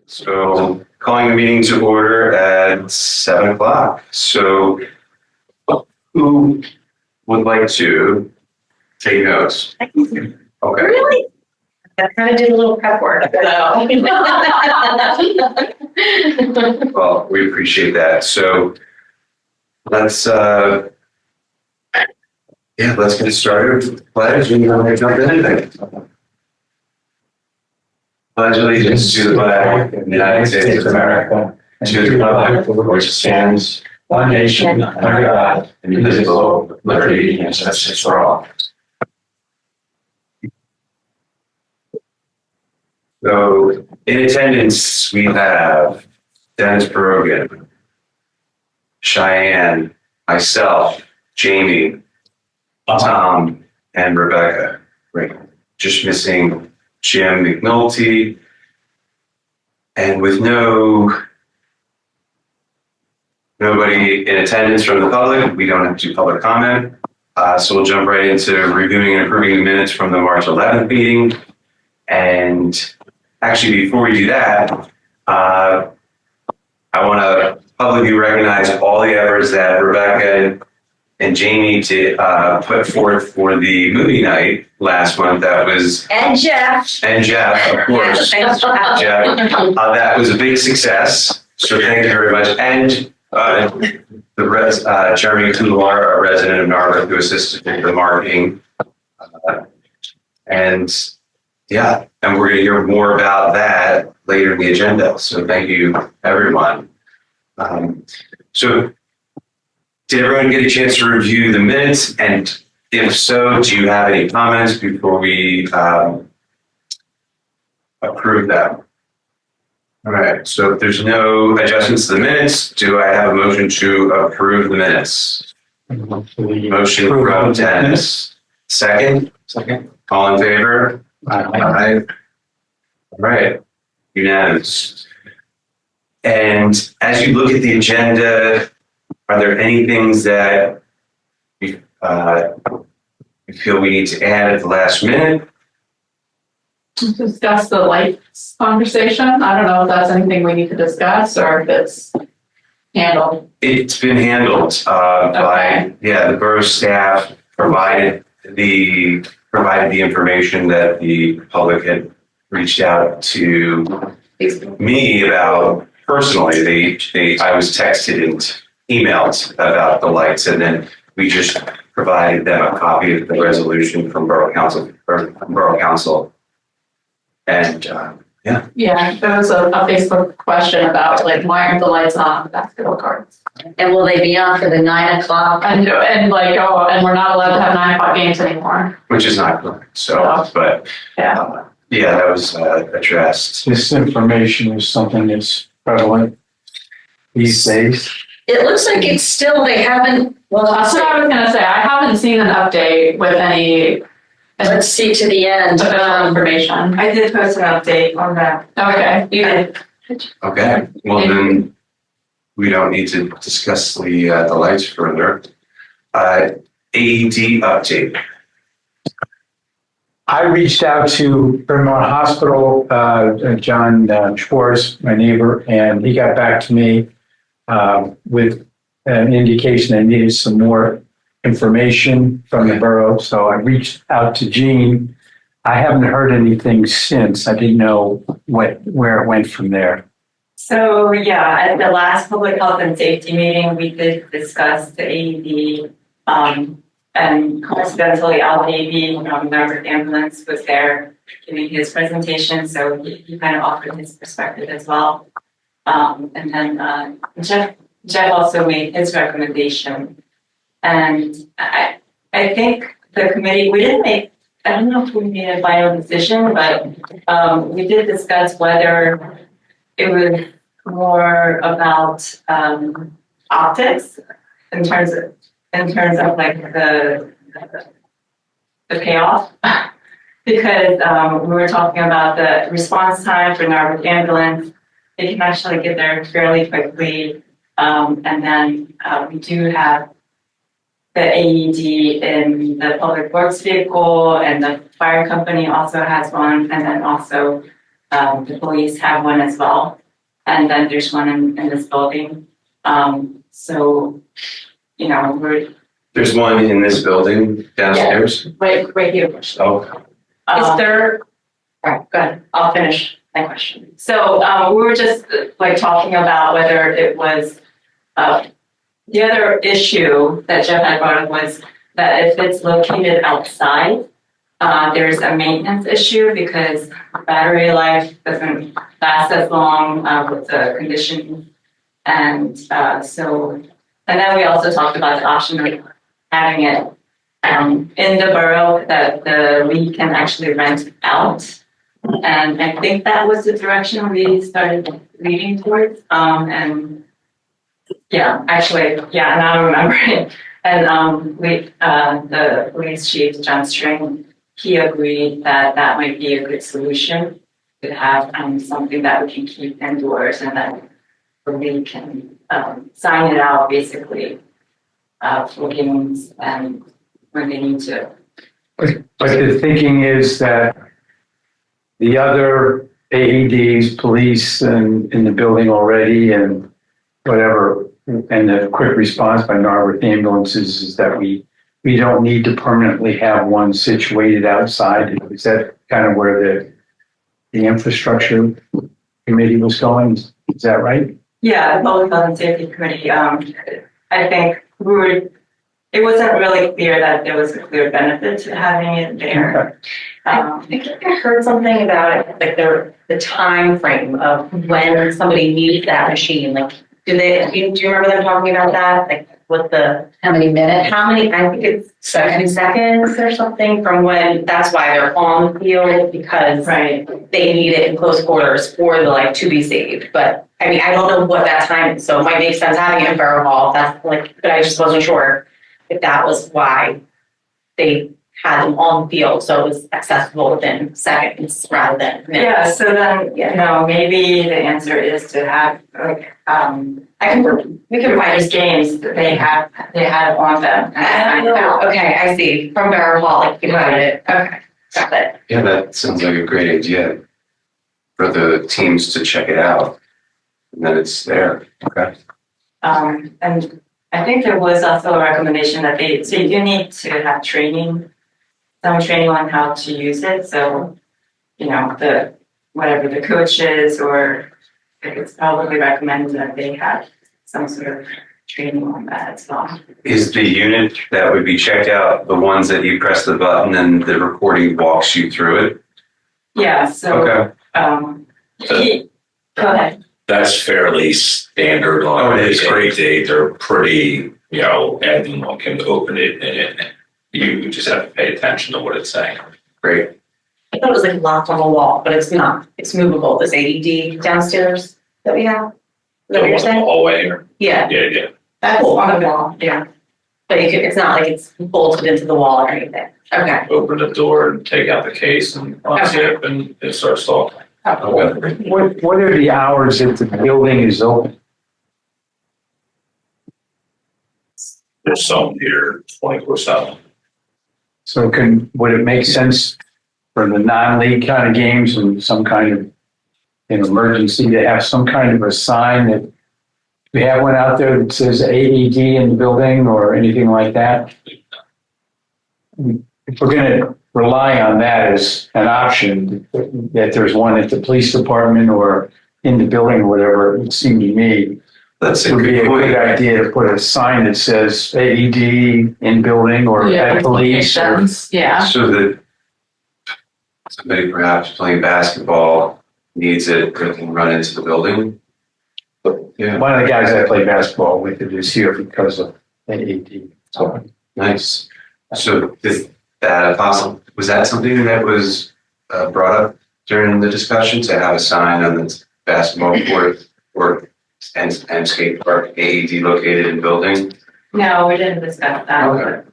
So calling the meeting to order at 7 o'clock. So who would like to take notes? Okay. Really? I kind of did a little prep work. Well, we appreciate that. So let's get started with the pledge and we'll jump in anything. Pledge allegiance to the flag of the United States of America, and to the republic for which it stands, one nation, under God, indivisible, with liberty and justice for all. So in attendance, we have Dennis Brogan, Cheyenne, myself, Jamie, Tom, and Rebecca. Right. Just missing Jim McNulty. And with nobody in attendance from the public, we don't have to do public comment. So we'll jump right into reviewing and approving the minutes from the March 11th meeting. And actually, before we do that, I want to publicly recognize all the efforts that Rebecca and Jamie to put forth for the movie night last month. That was And Jeff. Of course. Thanks for having Jeff, me. that was a big success. So thank you very much. And Jeremy Couloir, a resident of Narberth, who assisted with the marketing. And we're going to hear more about that later in the agenda. So thank you, everyone. So did everyone get a chance to review the minutes? And if so, do you have any comments before we approve them? All right, so if there's no adjustments to the minutes, do I have a motion to approve the minutes? Motion from Dennis. Second? All in favor? Aye. All right, unanimous. And as you look at the agenda, are there any things that you feel we need to add at the last minute? Discuss the lights conversation. I don't know if that's anything we need to discuss or if it's handled. It's been handled by the borough staff provided the information that the public had reached out to me about personally. I was texted and emailed about the lights, and then we just provided them a copy of the resolution from Borough Council. And there was a Facebook question about like why aren't the lights on the basketball courts? And will they be on for the 9 o'clock? And we're not allowed to have 9 o'clock games anymore. which is not correct. So, but that was addressed. This information is something that's prevalent these days. It looks like it's still, they haven't, That's what I was gonna say. I haven't seen an update with any let's see to the end. information. I did post an update on that. Okay, you did. Okay, well then, we don't need to discuss the lights further. AED update. I reached out to Vermont Hospital, John Schwartz, my neighbor, and he got back to me with an indication I needed some more information from the borough. So I reached out to Gene. I haven't heard anything since. I didn't know where it went from there. So at the last public health and safety meeting, we did discuss the AED, and coincidentally, Al Davey, Narberth Ambulance, was there giving his presentation, so he kind of offered his perspective as well. And then Jeff also made his recommendation. And I think the committee, I don't know if we made a final decision, but we did discuss whether it was more about optics in terms of like the payoff, because we were talking about the response time for Narberth Ambulance. They can actually get there fairly quickly, and then we do have the AED in the public works vehicle, and the fire company also has one, and then also The police have one as well. And then there's one in this building. So, you know, There's one in this building downstairs? Right here. Oh, Is there, all right, go ahead, I'll finish my question. So we were just like talking about whether it was, the other issue that Jeff had brought up was that if it's located outside, there's a maintenance issue because battery life doesn't last as long with the condition. And and then we also talked about the option of having it in the borough that we can actually rent out. And I think that was the direction we started leading towards. And yeah, actually, yeah, now I'm remembering. And the police chief, John String, he agreed that that might be a good solution to have something that we can keep indoors and that we can sign it out basically for games and when they need to. But the thinking is that the other AEDs, police in the building already and whatever, and the quick response by Narberth ambulances is that we don't need to permanently have one situated outside. Is that kind of where the infrastructure committee was going? Is that right? Yeah, the Public Health and Safety Committee, I think it wasn't really clear that there was a clear benefit to having it there. I think I heard something about it, like the time frame of when somebody needs that machine, like, do you remember them talking about that? Like what How many minutes? I think it's 7 seconds or something from when, that's why they're on the field because Right. they need it in close quarters for the to be saved. But I mean, I don't know what that time is, so it might make sense having it in Borough Hall. That's but I just wasn't sure if that was why they had them on the field, so it was accessible within seconds rather than minutes. Yeah, so then, maybe the answer is to have We can find these games that they had on them. I don't know. Okay, I see. From Borough Hall, you can find it. Okay, got it. yeah, that sounds like a great idea for the teams to check it out. And then it's there. Okay. And I think there was also a recommendation that so you need to have some training on how to use it. So, whatever the coach is, or it's probably recommended that they have some sort of training on that as well. Is the unit that would be checked out the ones that you press the button and the recording walks you through it? Yeah, so, go ahead. That's fairly standard Oh, on it is they they're pretty, anyone can open it and you just have to pay attention to what it's saying. Great. I thought it was like locked on the wall, but it's not. It's movable. This AED downstairs that we have. Is that what you're saying? Hallway or, Yeah, yeah. that's on the wall. Yeah, but it's not like it's bolted into the wall or anything. Okay. Open the door and take out the case and unzip and it starts talking. Okay. What are the hours that the building is open? There's some here 24/7. So would it make sense for the non-league kind of games and some kind of emergency to have some kind of a sign that we have one out there that says AED in the building or anything like that? If we're going to rely on that as an option, that there's one at the police department or in the building or whatever, it would seem to me That's it a would be good a point. good idea to put a sign that says AED in building or at police or Locations, yeah. So that somebody perhaps playing basketball needs it, they can run into the building. But yeah, one of the guys I play basketball with is here because of AED. So nice. So is that possible? Was that something that was brought up during the discussion to have a sign on the basketball court and skate park AED located in building? No, we didn't discuss that. Okay.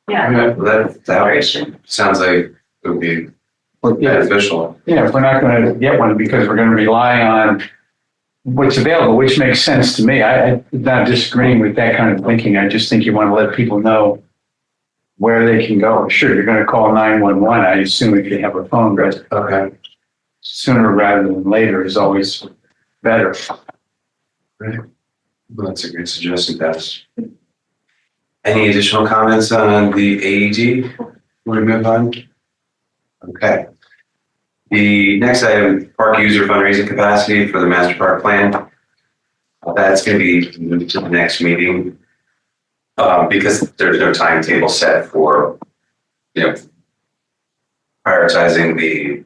Yeah. That Operation. sounds like it would be beneficial. yeah, if we're not going to get one because we're going to rely on what's available, which makes sense to me. I'm not disagreeing with that kind of thinking. I just think you want to let people know where they can go. Sure, you're going to call 911, I assume, if you have a phone, but Okay. sooner rather than later is always better. Well, that's a great suggestion, Dennis. Any additional comments on the AED? Want to move on? Okay. The next item, park user fundraising capacity for the master park plan. That's going to be moved to the next meeting because there's no timetable set for, prioritizing the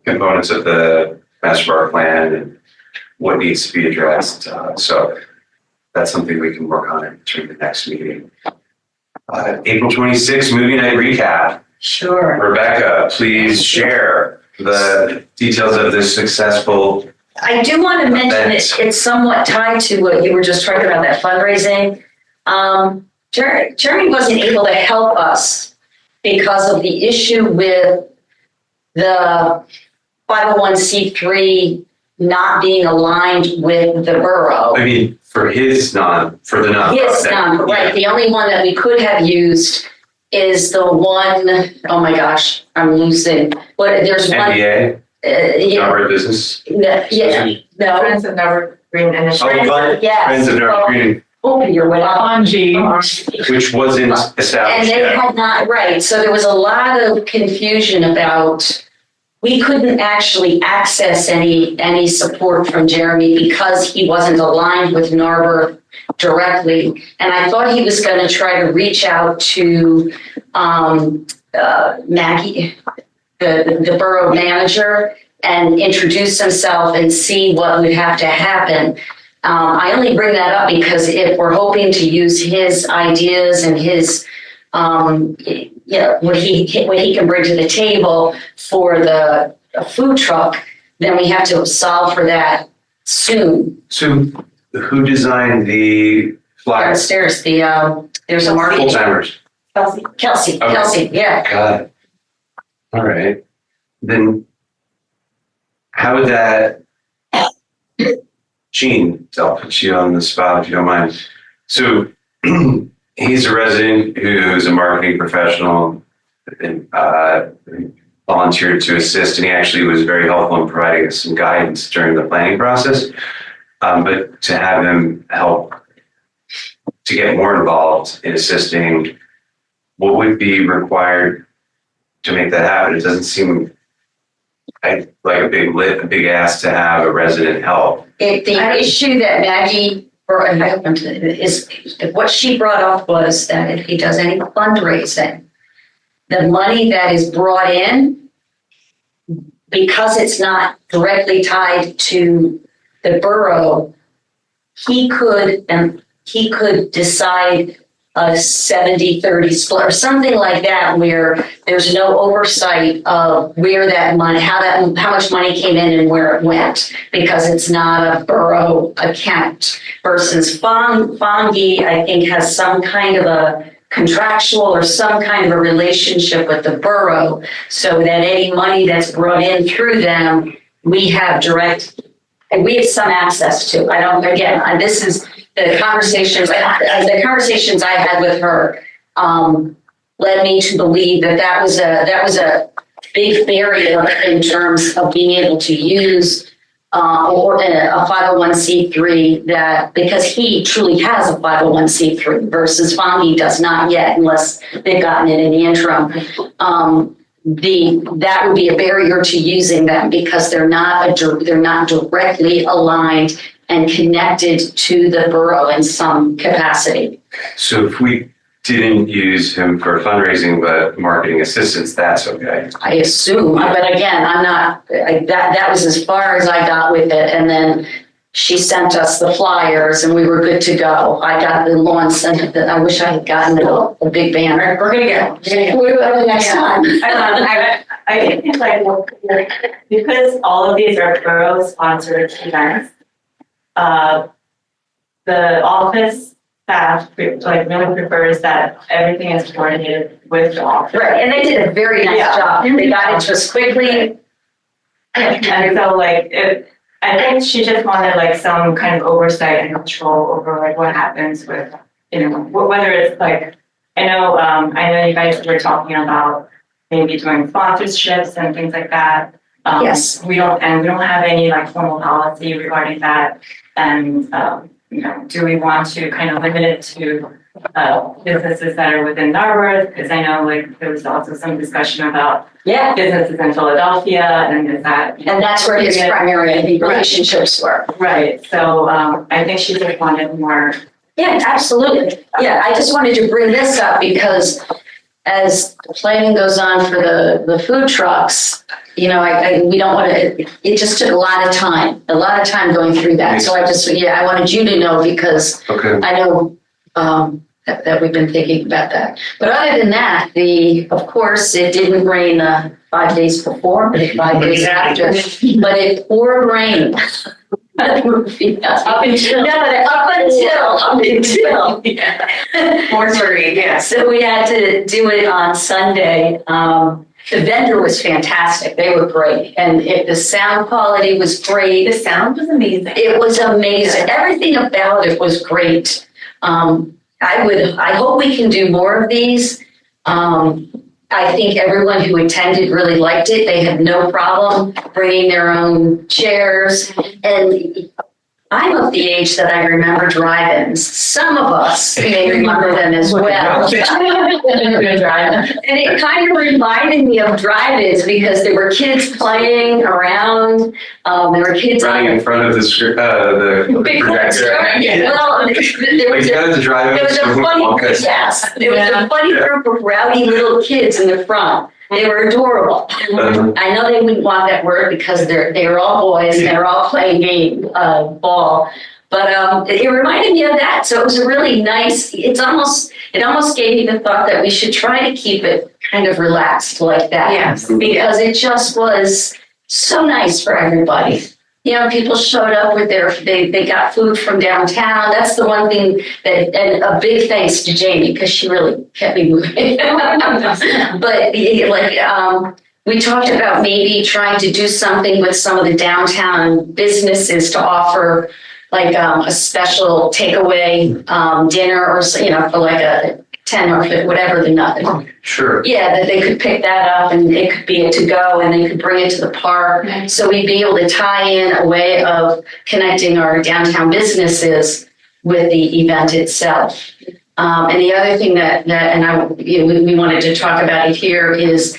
components of the master park plan and what needs to be addressed. So that's something we can work on during the next meeting. April 26th, movie night recap. Sure. Rebecca, please share the details of this successful. I do want to mention it's somewhat tied to what you were just talking about, that fundraising. Jeremy wasn't able to help us because of the issue with the 501c3 not being aligned with the borough. I mean, for the non. Yes, right. The only one that we could have used is the one, oh my gosh, I'm losing. But there's one. NBA, Yeah, Harvard Business. no. Friends of Never Green Initiative. Oh, fun. Yes. Friends of North Green, Open your whatever. Angie. which wasn't And established they yet. had not, right, so there was a lot of confusion about, we couldn't actually access any support from Jeremy because he wasn't aligned with Narberth directly. And I thought he was gonna try to reach out to Maggie, the borough manager, and introduce himself and see what would have to happen. I only bring that up because if we're hoping to use his ideas and his, what he can bring to the table for the food truck, then we have to solve for that soon. So who designed the flyers? Downstairs, there's a market. Full timers. Kelsey, yeah. Got it. All right. Then how would that, Gene, I'll put you on the spot if you don't mind. So he's a resident who's a marketing professional and volunteered to assist, and he actually was very helpful in providing us some guidance during the planning process. But to have him help to get more involved in assisting, what would be required to make that happen? It doesn't seem like a big ask to have a resident help. The issue that Maggie brought is, what she brought up was that if he does any fundraising, the money that is brought in, because it's not directly tied to the borough, he could decide a 70-30 split or something like that, where there's no oversight of where that money, how much money came in and where it went, because it's not a borough account. Versus Fongie, I think, has some kind of a contractual or some kind of a relationship with the borough, so that any money that's brought in through them, we have some access to. This is the conversations I had with her led me to believe that was a big barrier in terms of being able to use or a 501c3, that because he truly has a 501c3 versus Fongie does not yet, unless they've gotten it in the interim. That would be a barrier to using them because they're not directly aligned and connected to the borough in some capacity. So if we didn't use him for fundraising but marketing assistance, that's okay. I assume, but again, that was as far as I got with it. And then she sent us the flyers and we were good to go. I got the lawn sent. I wish I had gotten a big banner. We're going to get it next time. I think it's like, because all of these are borough sponsored events, the office staff really prefers that everything is coordinated with the office. Right, and they did a very nice job. They got it just quickly. And so I think she just wanted some kind of oversight and control over what happens with, whether it's I know you guys were talking about maybe doing sponsorships and things like that. Yes. We don't have any like formal policy regarding that. And, do we want to kind of limit it to businesses that are within Narberth? Because I know like there was also some discussion about Yeah, businesses in Philadelphia and is that. and that's where his primary, I think, relationships were. Right, so I think she just wanted more. Yeah, absolutely. Yeah, I just wanted to bring this up because as the planning goes on for the food trucks, we don't want to, it just took a lot of time going through that. So I wanted you to know because Okay. I know that we've been thinking about that. But other than that, of course, it didn't rain 5 days before, but 5 days after, but it poured rain. Up until. Mortuary, yes. So we had to do it on Sunday. The vendor was fantastic. They were great. And the sound quality was great. The sound was amazing. It was amazing. Everything about it was great. I hope we can do more of these. I think everyone who attended really liked it. They had no problem bringing their own chairs. And I'm of the age that I remember drive-ins. Some of us may remember them as well. And it kind of reminded me of drive-ins because there were kids playing around. There were kids Running in front of the big projector. Well, there was Like, to drive there was a funny group of rowdy little kids in the front. They were adorable. I know they wouldn't want that word because they were all boys and they were all playing ball. But it reminded me of that. So it was a really nice, it almost gave me the thought that we should try to keep it kind of relaxed like that. Yes. Because it just was so nice for everybody. People showed up with they got food from downtown. That's the one thing and a big thanks to Jamie because she really kept me moving. But we talked about maybe trying to do something with some of the downtown businesses to offer like a special takeaway dinner or for like a 10 or 15, whatever the nut. Sure. Yeah, that they could pick that up and it could be a to go and they could bring it to the park. So we'd be able to tie in a way of connecting our downtown businesses with the event itself. And the other thing we wanted to talk about it here is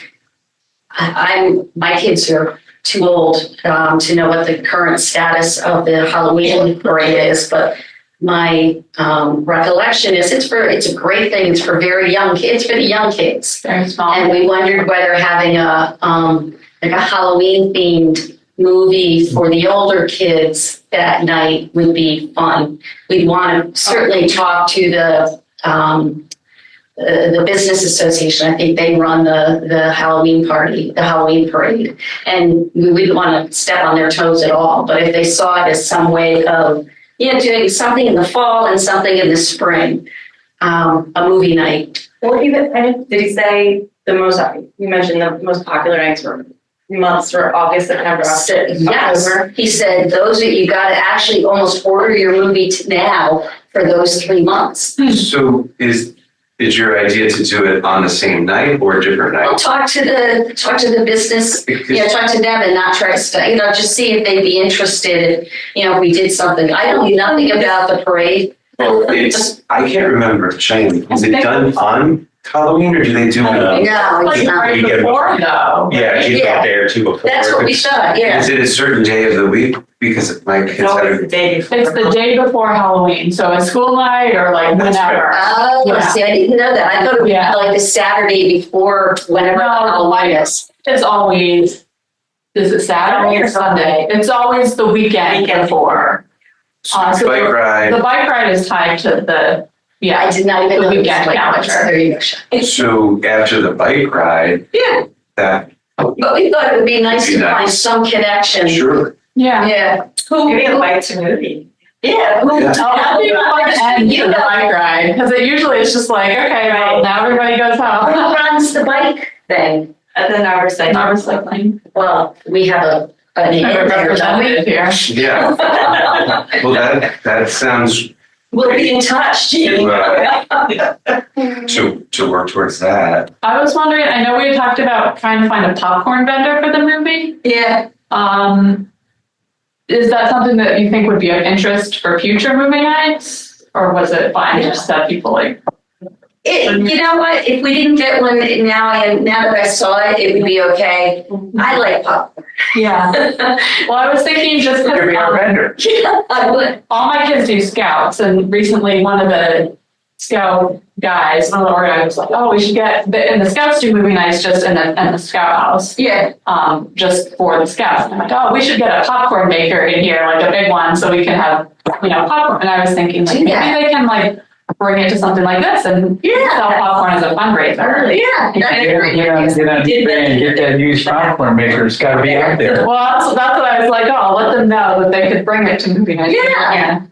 my kids are too old to know what the current status of the Halloween parade is, but my recollection is it's a great thing. It's for very young kids, for the young kids. Very small. And we wondered whether having a Halloween themed movie for the older kids that night would be fun. We'd want to certainly talk to the business association. I think they run the Halloween party, the Halloween parade, and we wouldn't want to step on their toes at all. But if they saw it as some way of doing something in the fall and something in the spring, a movie night. Well, did he say you mentioned the most popular months were August, September, Yes, October? he said you got to actually almost order your movie now for those 3 months. So is your idea to do it on the same night or a different I'll night? talk to the business, talk to them and not try to, just see if they'd be interested if we did something. I know nothing about the parade. Well, I can't remember, Shane, is it done on Halloween or do they do it? No, it's not. Right before though. Yeah, you Yeah. go a day or two before. That's what we thought, yeah. Is it a certain day of the week? Because my kids It's always had the day before. It's the day before Halloween, so it's school night or like That's whenever. Oh, Yeah. see, I didn't know that. I thought it would be Yeah. like the Saturday before whenever No, Halloween is. It's always, is it Saturday or Sunday? It's always the weekend before. So bike ride. The bike ride is tied to the, I did not even The know. it was weekend like that. calendar. There you go. So after the bike ride, Yeah, that, but we thought it would be nice Be to find nice. some connection. sure. yeah. Yeah. Maybe a bike to movie. Yeah. Oh, that'd be fun to end the bike ride, because usually it's just like, okay, well, now everybody goes Who home. runs the bike thing? At the Narber site. Not recycling. Well, we have a I name there, don't we? represented here. Yeah. Well, that sounds We'll be in touch, Jean. to work towards that. I was wondering, I know we had talked about trying to find a popcorn vendor for the movie. Yeah, Is that something that you think would be of interest for future movie nights? Or was it fine to just have people like, you know what, if we didn't get one now that I saw it, it would be okay. I like popcorn. yeah. Well, I was thinking just Could be our because vendor. I would. all my kids do scouts, and recently one of the scout guys, one of the organizers, was like, oh, we should get, and the scouts do movie nights just in the scout house. Yeah, Just for the scouts. And I'm like, oh, we should get a popcorn maker in here, like a big one, so we can have, popcorn. And I was thinking, like, maybe they can like bring it to something like this and sell popcorn as a fundraiser. yeah. Get that used popcorn maker, it's gotta be out there. Well, that's what I was like, oh, I'll let them know that they could bring it to movie night. Yeah.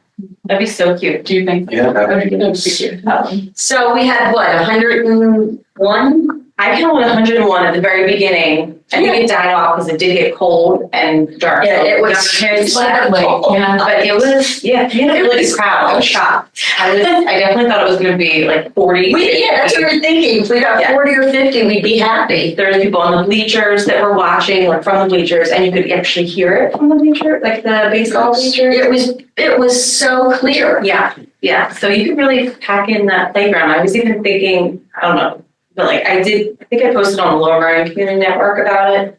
That'd be so cute. Do you think? Yeah, that would be cute. So we had what, 101? I counted 101 at the very beginning. I think it died off because it did get cold and dark. Yeah, it was Slightly, yeah. But it was, we had a really good crowd. I was shocked. I definitely thought it was going to be like 40. That's what we were thinking. If we got 40 or 50, we'd be happy. There were people on the bleachers that were watching, like from the bleachers, and you could actually hear it from the bleacher, like the baseball bleachers. It was so clear. Yeah. So you could really pack in that playground. I was even thinking, I don't know, but like I think I posted on the Lower Merion Community Network about it,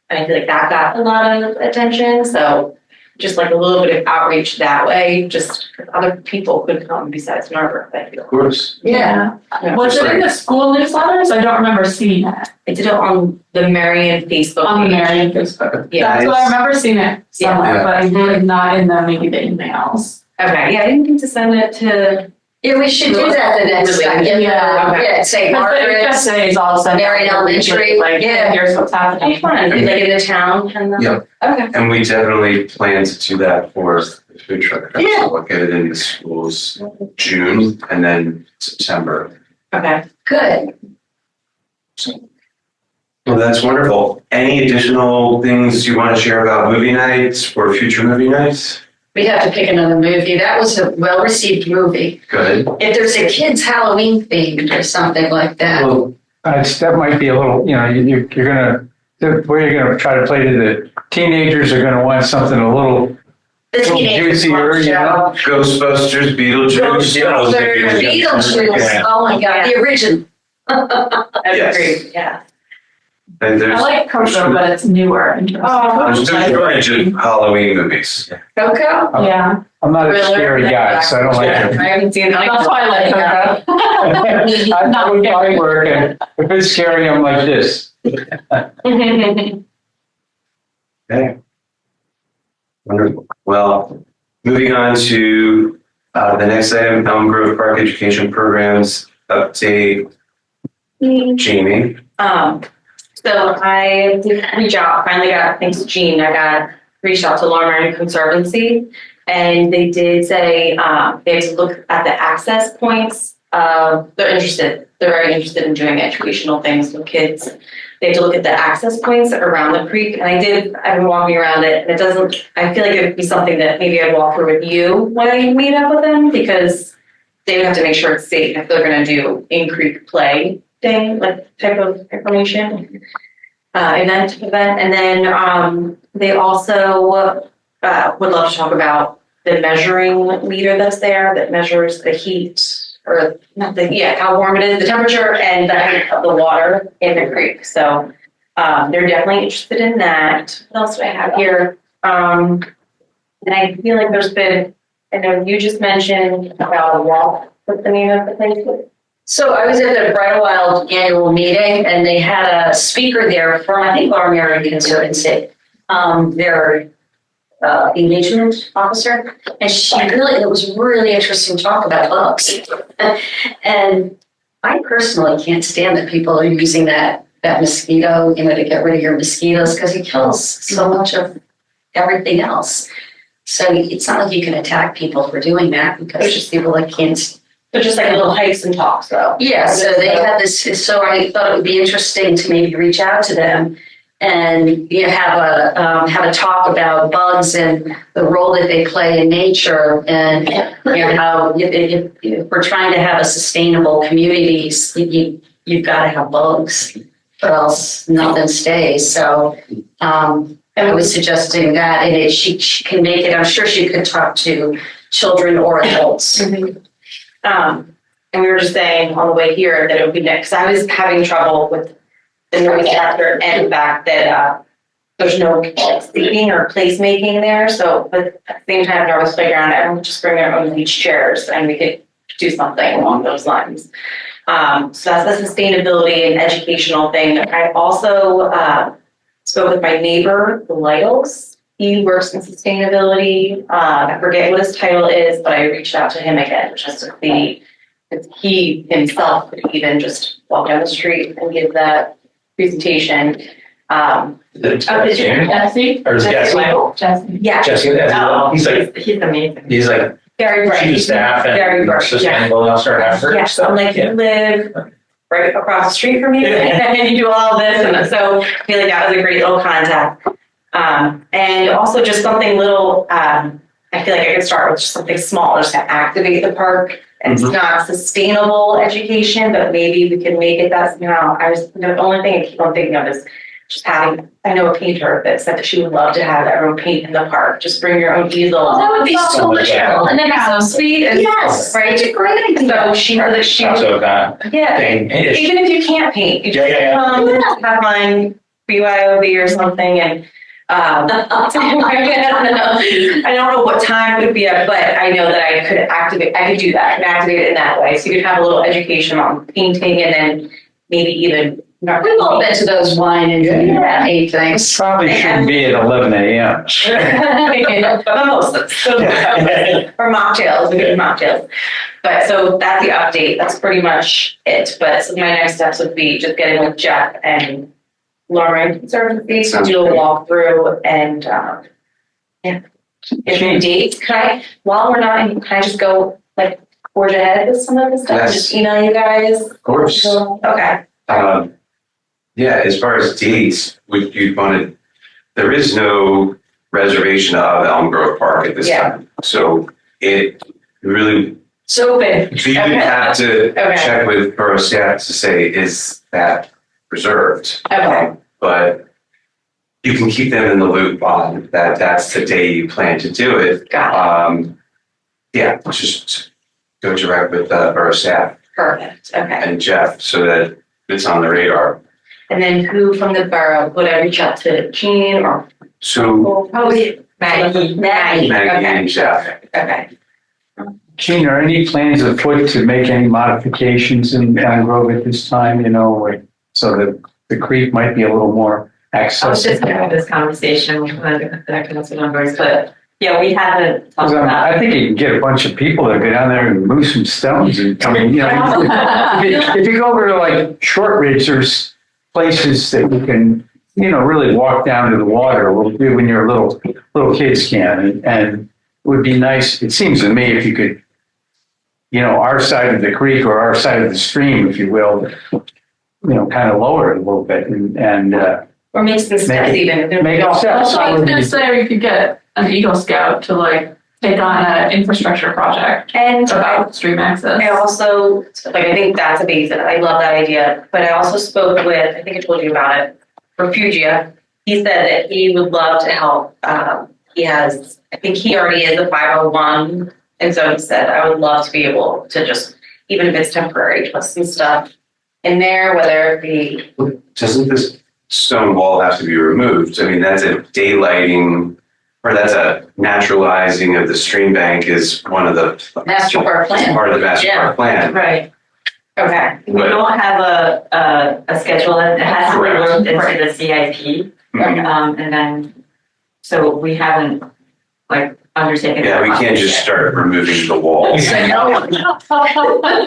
and I feel like that got a lot of attention. So just like a little bit of outreach that way, just other people could come besides Norbert. I feel. Of course. Yeah. Was it in the school newsletters? I don't remember seeing it. I did it on the Marion Facebook On the page. Marion Facebook. Yeah. That's what I remember seeing it somewhere, Yeah. but I did not in the emails. Okay. Yeah, I didn't get to send it to. Yeah, we should do that the next time. Yeah. St. But it just Margaret's. says also. Marion Elementary, Like, yeah. here's what's happening. Fun. Like in the town. And Yep. Okay. And we definitely plan to do that for the food truck Yeah. festival. Get it in the schools June and then September. Okay. Good. Well, that's wonderful. Any additional things you want to share about movie nights or future movie nights? We'd have to pick another movie. That was a well-received movie. Good. If there's a kid's Halloween themed or something like that. Well, that might be a little, you're gonna, where you're gonna try to play to the teenagers are gonna want something a little The teenagers juicier, love you know? show. Ghostbusters, Beetlejuice. Beetlejuice, oh my God, the original. That's Yes. great. Yeah. And I there's like Coco, but it's newer. in terms of- there's a range of Halloween movies. Coco? Yeah, I'm not a Thriller. scary guy, so I don't like it. I haven't seen that. that's why I like Coco. I would probably work, and if it's scary, I'm like this. Okay. Wonderful. Well, moving on to the next item, Elm Grove Park Education Programs update. Jamie. So I did reach out, finally thanks to Jean, reached out to Lower Merion Conservancy, and they did say, they had to look at the access points. They're very interested in doing educational things with kids. They have to look at the access points around the creek, and I've been walking around it, and I feel like it would be something that maybe I'd walk through with you when I meet up with them, because they would have to make sure it's safe if they're gonna do in-creek play thing, like type of information, event, and then they also would love to talk about the measuring meter that's there that measures the heat or how warm it is, the temperature and the height of the water in the creek. So they're definitely interested in that. What else do I have here? And I feel like there's been, I know you just mentioned about a walk. What's the name of the place? So I was at the Bright Wild annual meeting, and they had a speaker there from, I think, Lower Merion Conservancy, their engagement officer, and it was really interesting talk about bugs. And I personally can't stand that people are using that mosquito, to get rid of your mosquitoes, because it kills so much of everything else. So it's not like you can attack people for doing that, because there's just people that can't. They're just like little hikes and talks, though. Yeah, so they had this, so I thought it would be interesting to maybe reach out to them and have a talk about bugs and the role that they play in nature, and how if we're trying to have a sustainable community, you've got to have bugs, or else nothing stays. So I was suggesting that, and she can make it. I'm sure she could talk to children or adults. And we were just saying on the way here that it would be next. I was having trouble with the noise factor and the fact that there's no seating or placemaking there. So, but at the same time, Norwest Playground, everyone would just bring their own beach chairs and we could do something along those lines. So that's the sustainability and educational thing. I also spoke with my neighbor, Lytles. He works in sustainability. I forget what his title is, but I reached out to him again just to see if he himself could even just walk down the street and give that presentation. Jesse? Or is it Jesse? Jesse. Yeah, Jesse, He's amazing. he's like very bright. chief of staff Very and bright, sustainable officer after. Yeah, so I'm like, you live right across the street from me, and you do all this, and so I feel like that was a great little contact. And also just something little, I feel like I could start with just something small, just to activate the park. And it's not sustainable education, but maybe we can make it that somehow. The only thing I keep on thinking of is just having, I know a painter that said that she would love to have everyone paint in the park. Just bring your own easel. That would be so much fun. And then it's so sweet. And Yes, right? it's a great idea. So she said that she That's so kind. yeah. Thing-ish. Even if you can't paint, you just Yeah. come, have fun, BYOB or something, and I don't know what time it would be at, but I know that I could do that, and activate it in that way. So you could have a little education on painting, and then maybe even. We've all been to those wine and eight things. Probably shouldn't be at 11 a.m. Mimosas. Or mocktails, we do mocktails. But so that's the update, that's pretty much it. But so my next steps would be just getting with Jeff and Lauren Conservancy to do a walkthrough and, if any dates, while we're not, can I just go like forge ahead with some of this stuff? Yes. Just email you guys? Of course. Okay. Yeah, as far as dates, would you want to, there is no reservation of Elm Grove Park at this Yeah. time. So it really, It's open. you would have to Okay. check with borough staff to say, is that reserved? Okay. But you can keep them in the loop on that, that's the day you plan to do it. Got Yeah, just go direct with borough staff it. Perfect. Okay. and Jeff so that it's on the radar. And then who from the borough, would I reach out to Jean or? So Probably Maggie. Maggie and Jeff. Okay. Gene, are any plans afoot to make any modifications in Elm Grove at this time, so that the creek might be a little more I was just accessible? having this conversation with the council members, but yeah, we haven't talked 'Cause, about. I think you can get a bunch of people to go down there and move some stones and, if you go over to like Shortridge, there's places that you can, really walk down to the water when you're little kids can, and it would be nice, it seems to me, if you could, our side of the creek or our side of the stream, if you will, kind of lower it a little bit and Or make some steps even. make it steps. I was gonna say we could get an Eagle Scout to like take on an infrastructure project And about stream access. I also, I think that's amazing. I love that idea. But I also spoke with, I think I told you about it, Refugia. He said that he would love to help. He has, I think he already is a 501. And so he said, I would love to be able to just, even if it's temporary, put some stuff in there, whether it be, Doesn't this stone wall have to be removed? I mean, that's a daylighting, or that's a naturalizing of the stream bank is one of the. Master park plan. Part of the master park plan. right. Okay. We don't have a schedule, it has to be Correct. worked into the CIP. Mhm. And then, so we haven't, undertaken. Yeah, we can't just start removing the walls.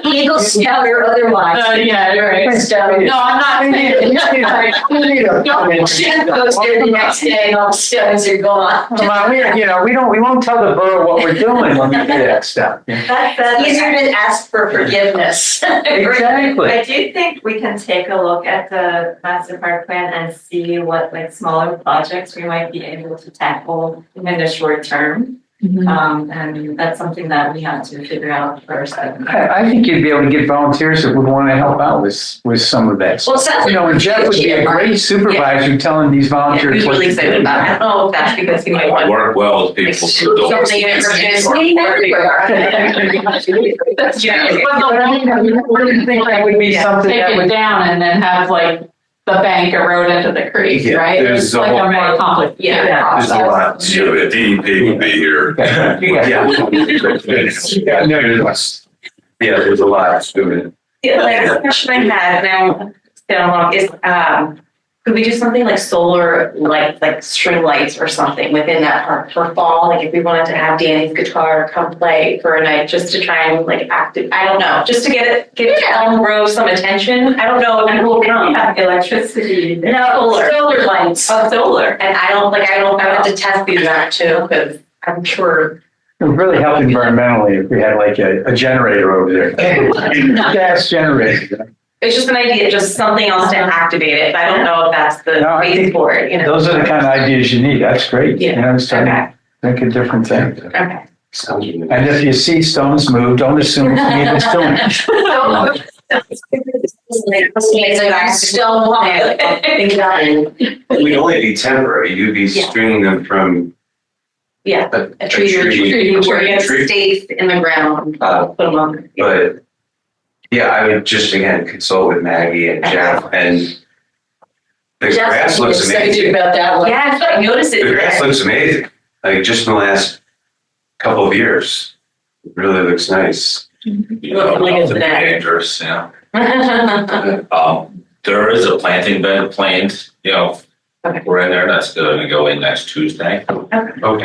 Eagle Scout or otherwise. Yeah, you're right. Scout. No, I'm not saying. Goes there the next day and all the stones are gone. Come on, we won't tell the borough what we're doing when we do that stuff. It's easier to ask for forgiveness. Exactly. I do think we can take a look at the master park plan and see what like smaller projects we might be able to tackle in the short term. And that's something that we have to figure out first. I think you'd be able to get volunteers that would want to help out with some of that. Well, it sounds like. And Jeff would be a great supervisor telling these Yeah, volunteers. he's what really to excited do. about it. I don't know if that's because he might I want. work well with people who don't. Something in That's What do you think that would be something Take that it would? down and then have like the bank erode into the creek, Yeah, right? there's It's a like whole- a more complicated Yeah. There's a process. lot. The DEP would be here. Yeah, there's a lot to it. The last question I had, now, is, could we do something like solar lights, like string lights or something within that park for fall? Like if we wanted to have Danny's guitar come play for a night, just to try and like I don't know, just to get Elm Grove some attention. I don't know if people can have electricity. No, solar lights. Oh, solar. And I have to test these out too, because I'm sure. It would really help environmentally if we had like a generator over there. Gas generator. It's just an idea, just something else to activate it. I don't know if that's the No, I base think for it, Those are the kind of ideas you need. That's great. Yeah. Starting Okay. to think of different things. Okay. And if you see stones move, don't assume it's me that's doing it. Stone wall. It would only be temporary. You'd be Yeah. stringing them from Yeah, a a tree or tree. where you have Tree. stakes in the ground, put them on. But yeah, I would just again consult with Maggie and Jeff, and the grass looks Excited amazing. about that one. Yeah, I noticed it. The grass looks amazing. Like just in the last couple of years, it really looks nice. You know, Like it's nothing bad. dangerous, yeah. There is a planting bed planned, Okay. we're in there, that's gonna go in next Tuesday. Okay.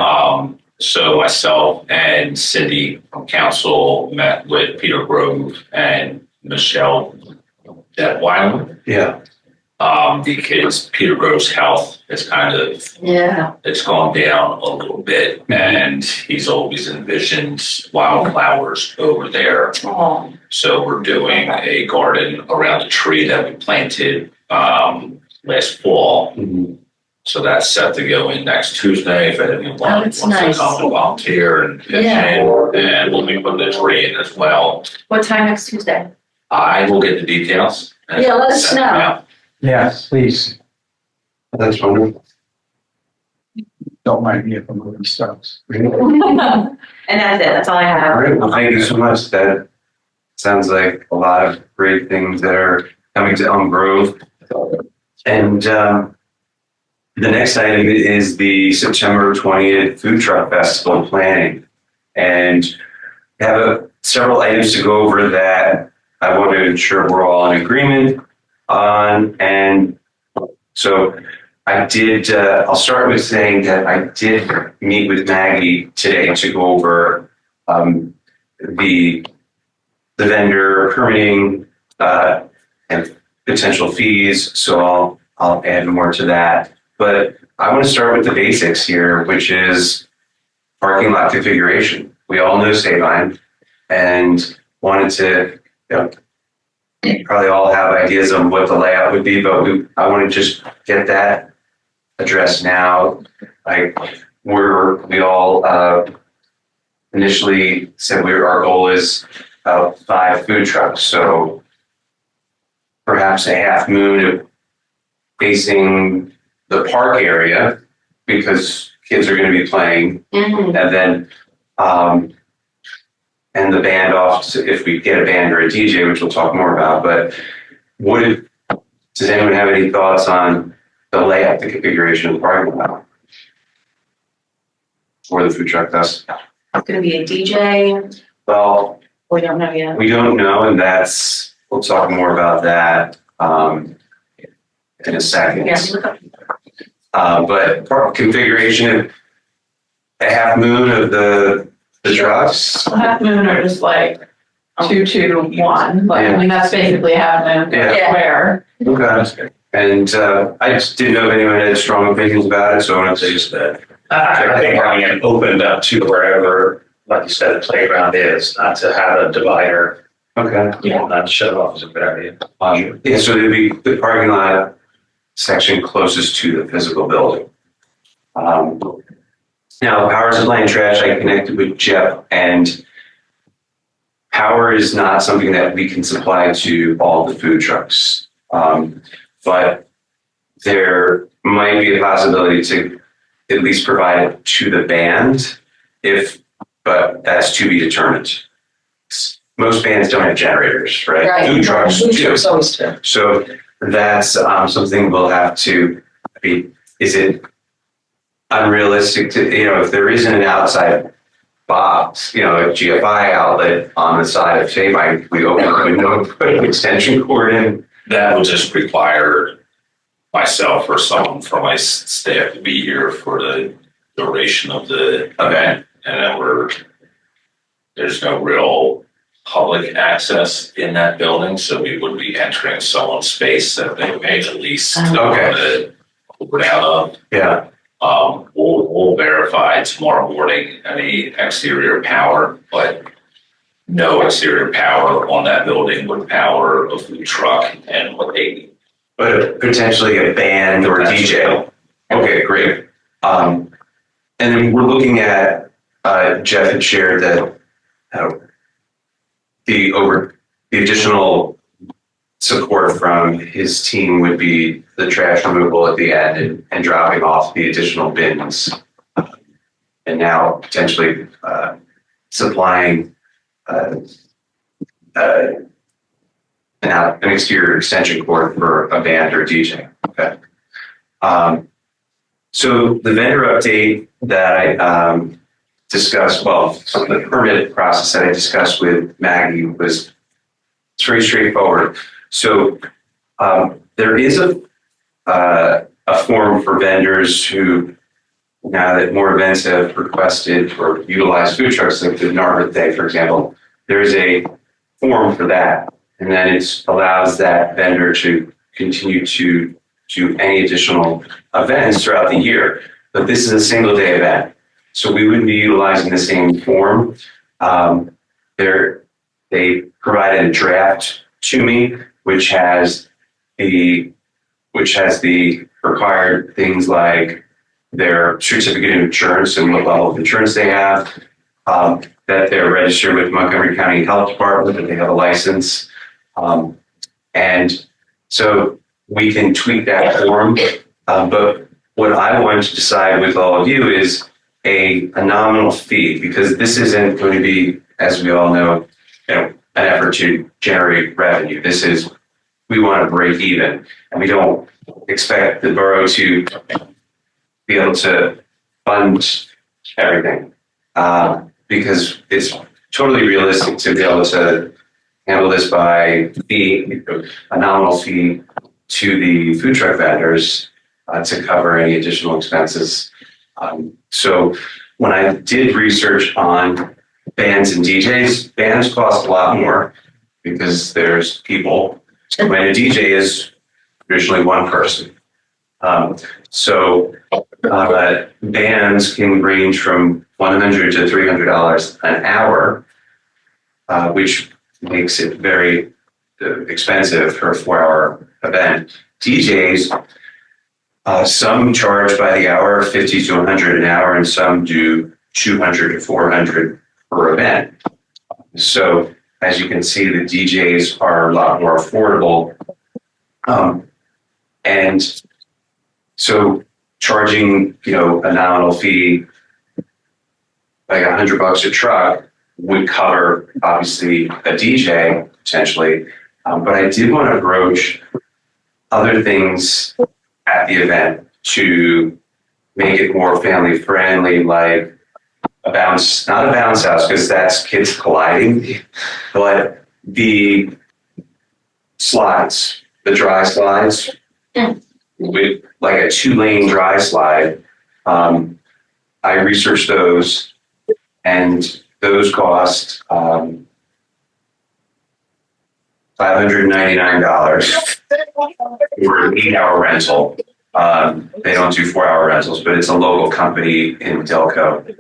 So myself and Cindy from council met with Peter Grove and Michelle Detweiler. Yeah. Because Peter Grove's health is kind of, Yeah. it's gone down a little bit, and he's always envisioned wildflowers over there. Oh, So we're doing a garden around a tree that we planted last fall. Mhm. So that's set to go in next Tuesday. If anyone wants that's to nice. come and volunteer and pitch Yeah. in, and we'll be putting the tree in as well. what time next Tuesday? I will get the details. and Yeah, let us send them know. out. Yes, please. That's wonderful. Don't mind me if I'm moving stones. And that's it, that's all I All have. right. Well, thank you so much. That sounds like a lot of great things that are coming to Elm Grove. And the next item is the September 20th Food Truck Festival planning. And I have several items to go over that I want to ensure we're all in agreement on. And so I did, I'll start with saying that I did meet with Maggie today to go over the vendor permitting and potential fees. So I'll add more to that. But I want to start with the basics here, which is parking lot configuration. We all know Sabine and wanted to, probably all have ideas on what the layout would be, but I want to just get that addressed now. We all initially said our goal is about 5 food trucks. So perhaps a half moon facing the park area because kids are going to be playing, Mhm. and then and the band off if we get a band or a DJ, which we'll talk more about. But does anyone have any thoughts on the layout, the configuration of the parking lot for the food truck fest? It's gonna be a DJ, Well, we don't know yet. we don't know, and we'll talk more about that in a second. Yeah, look up. But park configuration, a half moon of the trucks. Half moon or just like 2, 2, 1, like, I mean, that's basically half moon, Yeah. square. Okay. And I just didn't know if anyone had strong opinions about it, so I wanted to use that. I think having it opened up to wherever, like you said, the playground is, not to have a divider, Okay. not to shut it off is a good idea. Yeah, so it'd be the parking lot section closest to the physical building. Now, power supply and trash, I connected with Jeff, and power is not something that we can supply to all the food trucks. But there might be a possibility to at least provide it to the band but that's to be determined. Most bands don't have generators, right? Right. Food trucks do. always do. So that's something we'll have to be, is it unrealistic to, if there isn't an outside box, a GFI outlet on the side of Shayby, we open the window and put an extension cord in. That would just require myself or someone from my staff to be here for the duration of the event. And then there's no real public access in that building, so we would be entering someone's space that they may at least Okay. open out of. Yeah. We'll verify tomorrow morning any exterior power, but no exterior power on that building would power a food truck and what they need. But potentially a band or a DJ. Okay, great. And then we're looking at, Jeff had shared that the additional support from his team would be the trash removal at the end and dropping off the additional bins. And now potentially supplying an exterior extension cord for a band or DJ. Okay. So the vendor update that I discussed, the permit process that I discussed with Maggie it's very straightforward. So there is a form for vendors who, now that more events have requested or utilized food trucks, like the Narberth Day, for example, there is a form for that. And then it allows that vendor to continue to do any additional events throughout the year. But this is a single day event. So we wouldn't be utilizing the same form. They provided a draft to me, which has the required things like their certificate of insurance and what level of insurance they have, that they're registered with Montgomery County Health Department, that they have a license. And so we can tweak that form. But what I wanted to decide with all of you is a nominal fee, because this isn't going to be, as we all know, an effort to generate revenue. We want to break even, and we don't expect the borough to be able to fund everything, because it's totally realistic to be able to handle this by a nominal fee to the food truck vendors to cover any additional expenses. So when I did research on bands and DJs, bands cost a lot more because there's people. When a DJ is traditionally one person. So bands can range from $100 to $300 an hour, which makes it very expensive for a 4-hour event. DJs, some charge by the hour, $50 to $100 an hour, and some do $200 to $400 per event. So as you can see, the DJs are a lot more affordable. And so charging, a nominal fee, like $100 a truck, would cover obviously a DJ potentially. But I did want to broach other things at the event to make it more family friendly, like not a bounce house, because that's kids colliding, but the slides, the dry slides, with like a 2-lane dry slide. I I researched those, and those cost $599 for an 8-hour rental. They don't do 4-hour rentals, but it's a local company in Delco.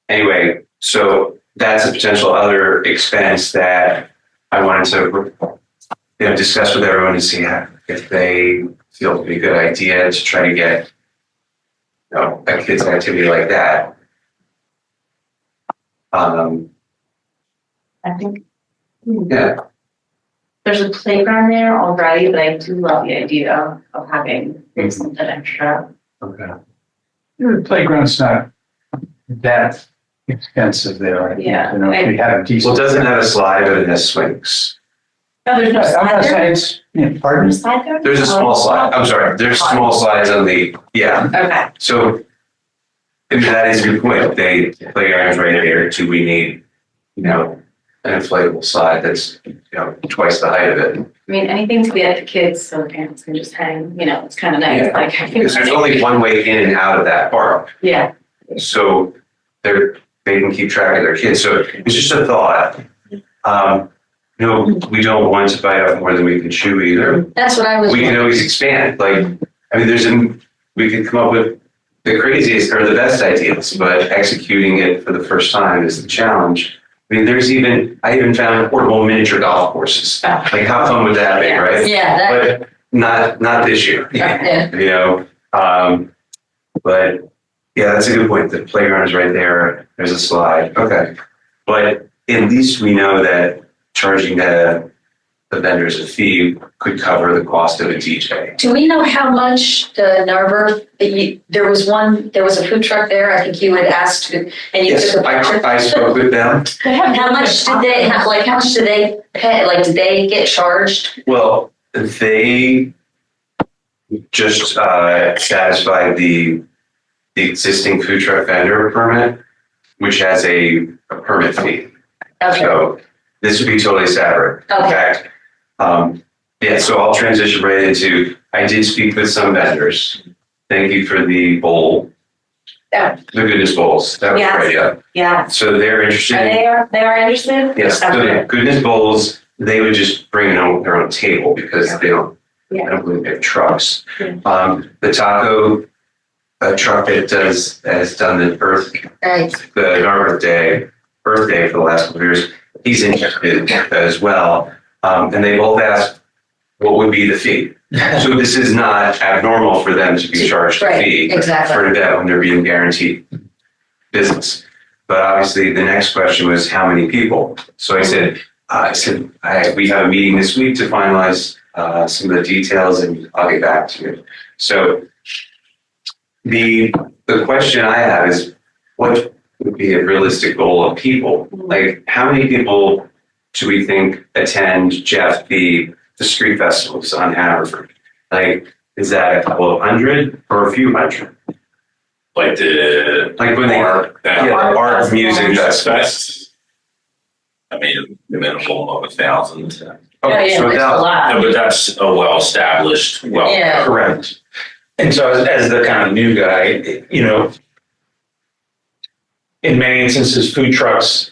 Anyway, so that's a potential other expense that I wanted to, discuss with everyone to see if they feel it'd be a good idea to try to get, a kids activity like that. I think Yeah, there's a playground there already, but I do love the idea of having something extra. okay. The playground's not that expensive there. I think. Yeah. You know, if we have a Well, decent. it doesn't have a slide, but it has swings. No, there's no I'm slide not there? saying it's, pardon? There's a slide there? There's a small slide, I'm sorry, there's small slides on the, yeah. Okay, So, I mean, that is a good point. Playground's right there. Do we need, an inflatable slide that's, twice the height of it? I mean, anything to get the kids so parents can just hang, it's kind of nice, Yeah. like. I think- Because there's only one way in and out of that park. Yeah, So they can keep track of their kids. So it's just a thought. We don't want to bite off more than we can chew either. That's what I was. We can always expand. We could come up with the craziest or the best ideas, but executing it for the first time is the challenge. I mean, I even found portable miniature golf courses. Like, how fun would that be, right? Yeah, that, But not this year. yeah. But yeah, that's a good point. The playground is right there. There's a slide. Okay. But at least we know that charging the vendors a fee could cover the cost of a DJ. Do we know how much the Narberth, there was a food truck there, I think you had asked, and you Yes, took a picture. I spoke with them. How much did they have, how much did they pay, did they get charged? Well, they just satisfied the existing food truck vendor permit, which has a permit fee. Okay, So this would be totally separate. In Okay. fact, so I'll transition right into, I did speak with some vendors. Thank you for the bowl. Yeah. The goodness bowls. That was Yes. great, yeah. yeah. So they're interested. They are interested? Yes, so the goodness bowls, they would just bring their own table because they don't, I Yeah. don't believe they have trucks. Yeah. The taco truck that has done the right, Earth Day for the last couple of years, he's interested as well. And they both asked, what would be the fee? So this is not abnormal for them to be charged a right, fee exactly. for an event when they're being guaranteed business. But obviously the next question was how many people? So I said, we have a meeting this week to finalize some of the details and I'll get back to you. So the question I have is, what would be a realistic goal of people? Like, how many people do we think attend Jeff the street festivals on Haverford? Like, is that a couple of hundred or a few hundred? Like the Like when they art, art music festivals. fest. I mean, the minimum of 1,000. Okay, so it's a that, lot. No, but that's a well-established, Yeah. correct. And so as the kind of new guy, in many instances, food trucks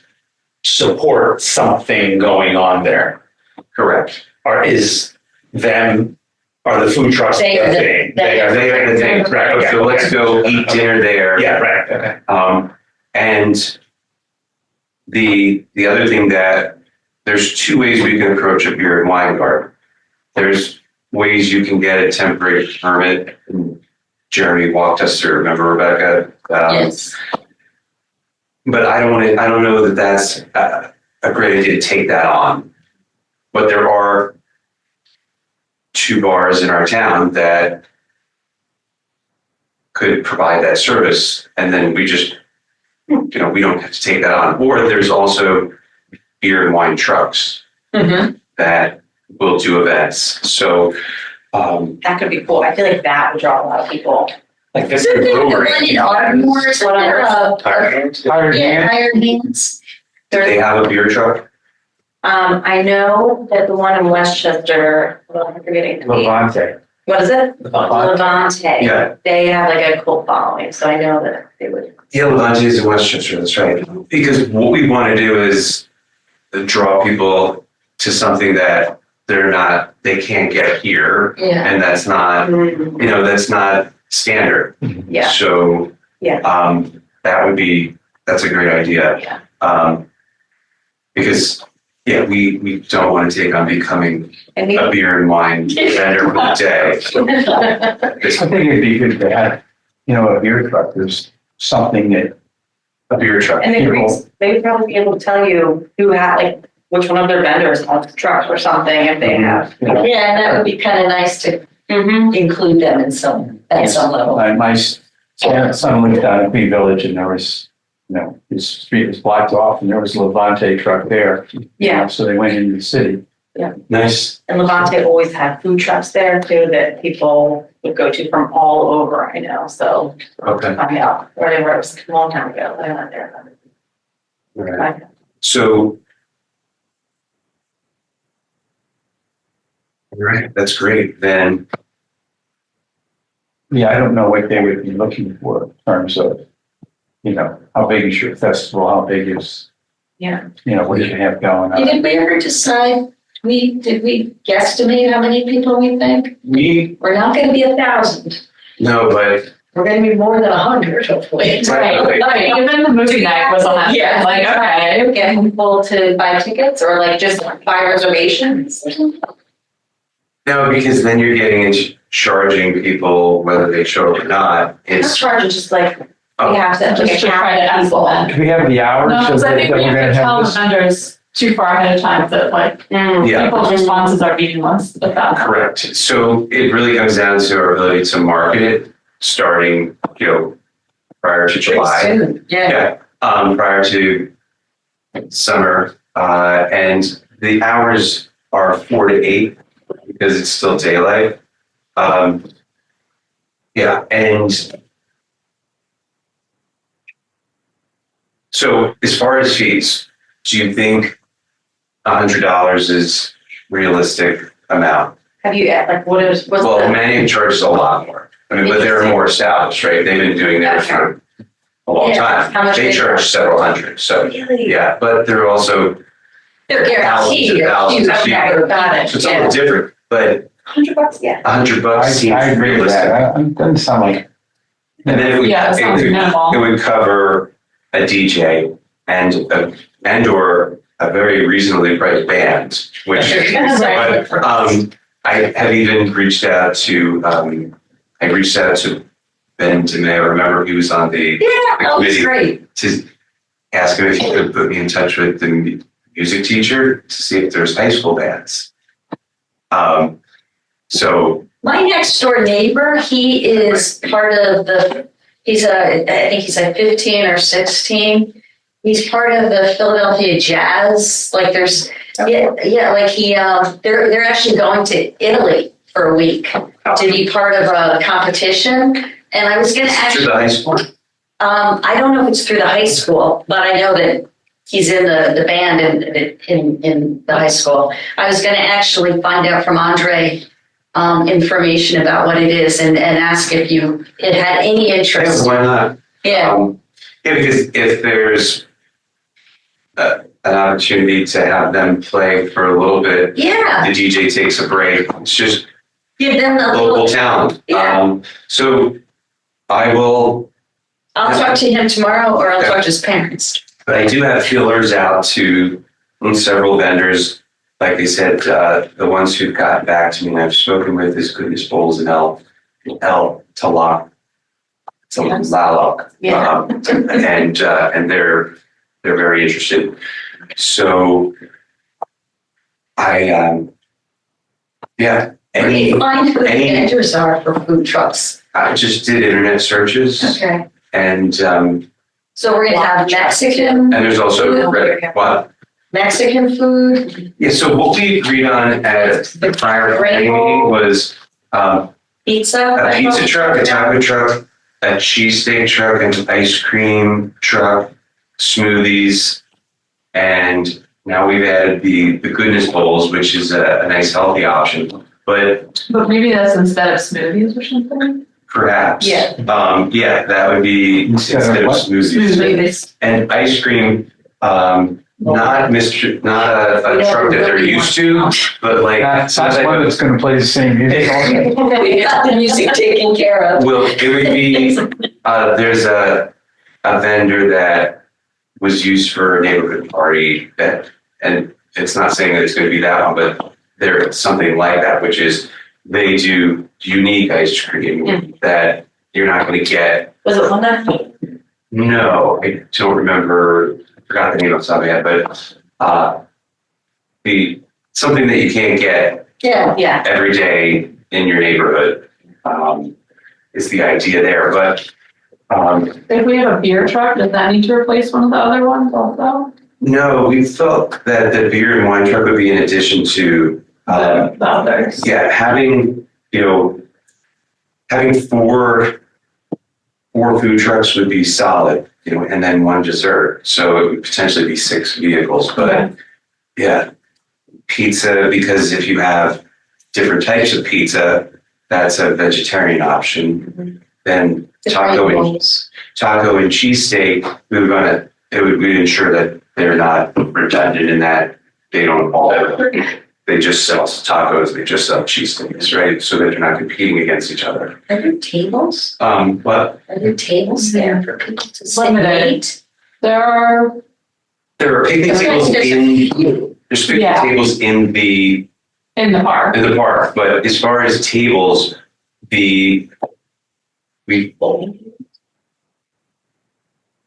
support something going on there. Correct. Are the food trucks? They are the- thing? they are- They are the thing. Right, okay. So let's go eat dinner there. Yeah, right, okay. And the other thing that there's two ways we can approach a beer and wine garden. There's ways you can get a temporary permit. Jeremy walked us through, remember, Rebecca? Yes, But I don't know that that's a great idea to take that on. But there are 2 bars in our town that could provide that service, and then we just, we don't have to take that on. Or there's also beer and wine trucks that will do events. So, That could be cool. I feel like that would draw a lot of people. Like this Isn't there brewery. one in Ardmore, is Whatever. that Tire hands? Hired yeah, hand? Hired Hands? they have a beer truck. I know that the one in Westchester, well, I'm forgetting the name. Levante. What is it? Levante. Levante. Yeah. They have like a cult following, so I know that they would. Yeah, Levante is in Westchester, that's right. Because what we want to do is draw people to something that they can't get here. Yeah. And that's not, that's not standard. Yeah. So, Yeah. that's a great idea. Yeah. Because, we don't want to take on becoming And we. a beer and wine vendor for the day. I think it'd be good to have, a beer truck. There's something that A beer truck. And they would probably be able to tell you who had, like, which one of their vendors has trucks or something if they have. Yeah, and that would be kind of nice to Mm-hmm. include them at some level. My son lived down in Queen Village and there was, his street was blocked off and there was a Levante truck there. Yeah. So they went into the city. Nice. And Levante always had food trucks there too that people would go to from all over, I know, so Okay. find out where they were, it was a long time ago, they're not there. Right. So. All right, that's great. Then, Yeah, I don't know what they would be looking for in terms of, how big is your festival? How big is, Yeah. what do you have going on? Did we ever decide, did we guesstimate how many people we think? We're not gonna be 1,000. no, but We're gonna be more than 100, hopefully. Right, even the movie night was on. Yeah. Like, okay. Get people to buy tickets or like just buy reservations. no, because then you're getting into charging people whether they show up or not. It's It's charging just like, we oh, have to, like Just a to try to cap people. implement. Do we have the hours? No, because I think we we're have gonna to tell the this? vendors too far ahead of time that like yeah. people's responses are meaningless at that. Correct. So it really comes down to our ability to market it starting, prior to July. Soon. Yeah. Prior to summer. And the hours are 4 to 8 because it's still daylight. And so as far as fees, do you think $100 is realistic amount? Have you, like, what's Well, the, Manning charges a lot more. I mean, but they're more established, right? They've been doing that for a long Yeah. time. How much They they charge several hundred, so, really? yeah, but they're also, They're guaranteed. Thousands of Huge. people. Got it, so it's a yeah. little different, but $100, yeah. $100 seems I agree with realistic. that. It doesn't sound like, And then Yeah, it sounds minimal. it would cover a DJ and or a very reasonably priced band, which, Right. but, I have even reached out to, Ben DeMay, I remember he was on the Yeah, that was committee, great. to ask him if he could put me in touch with the music teacher to see if there's high school bands. So, My next door neighbor, he is part of I think he's like 15 or 16. He's part of the Philadelphia Jazz. Like they're actually going to Italy for a week to be part of a competition. And I was gonna to actually, the high school, I don't know if it's through the high school, but I know that he's in the band in the high school. I was gonna actually find out from Andre information about what it is and ask if it had any interest. why not? Yeah, Because if there's an opportunity to have them play for a little bit, yeah, the DJ takes a break. It's just give them a local little, talent. Yeah. So I will, I'll talk to him tomorrow or I'll talk to his parents. but I do have feelers out to several vendors. Like I said, the ones who've gotten back to me and I've spoken with is Goodness Bowls and El Talak. Lalok. Yeah. And they're very interested. So Where do you find who the any- vendors are for food trucks? I just did internet searches Okay, and so we're gonna have Mexican there's also Mexican food, Yeah, so what we agreed on at the prior planning meeting was pizza. a pizza truck, a taco truck, a cheesesteak truck, an ice cream truck, smoothies, and Now we've added the goodness bowls, which is a nice healthy option, but But maybe that's instead of smoothies or something? perhaps. Yeah. Yeah, that would be instead of what? smoothies. Smoothies. And ice cream, not a truck that they're used to, but like. That's one that's gonna play the same music. We got the music taken care of. Well, it would be, there's a vendor that was used for a neighborhood party that, and it's not saying that it's gonna be that one, but there's something like that, which is they do unique ice cream that you're not gonna get. Was it one that? No, I don't remember, I forgot the name off the top of my head, but, something that you can't get Yeah. Yeah. every day in your neighborhood, is the idea there, but, If we have a beer truck, does that need to replace one of the other ones also? no, we felt that the beer and wine truck would be in addition to, The others? yeah, having, having four food trucks would be solid, and then one dessert. So it would potentially be 6 vehicles, but yeah, pizza, because if you have different types of pizza, that's a vegetarian option. Then taco and cheesesteak, we'd ensure that they're not redundant in that they don't all, they just sell tacos, they just sell cheesesteaks, right? So that they're not competing against each other. Are there tables? But Are there tables there for people to sit and Limited. eat? There are, there are picnic tables there's picnic Yeah. tables in the park. park, but as far as tables,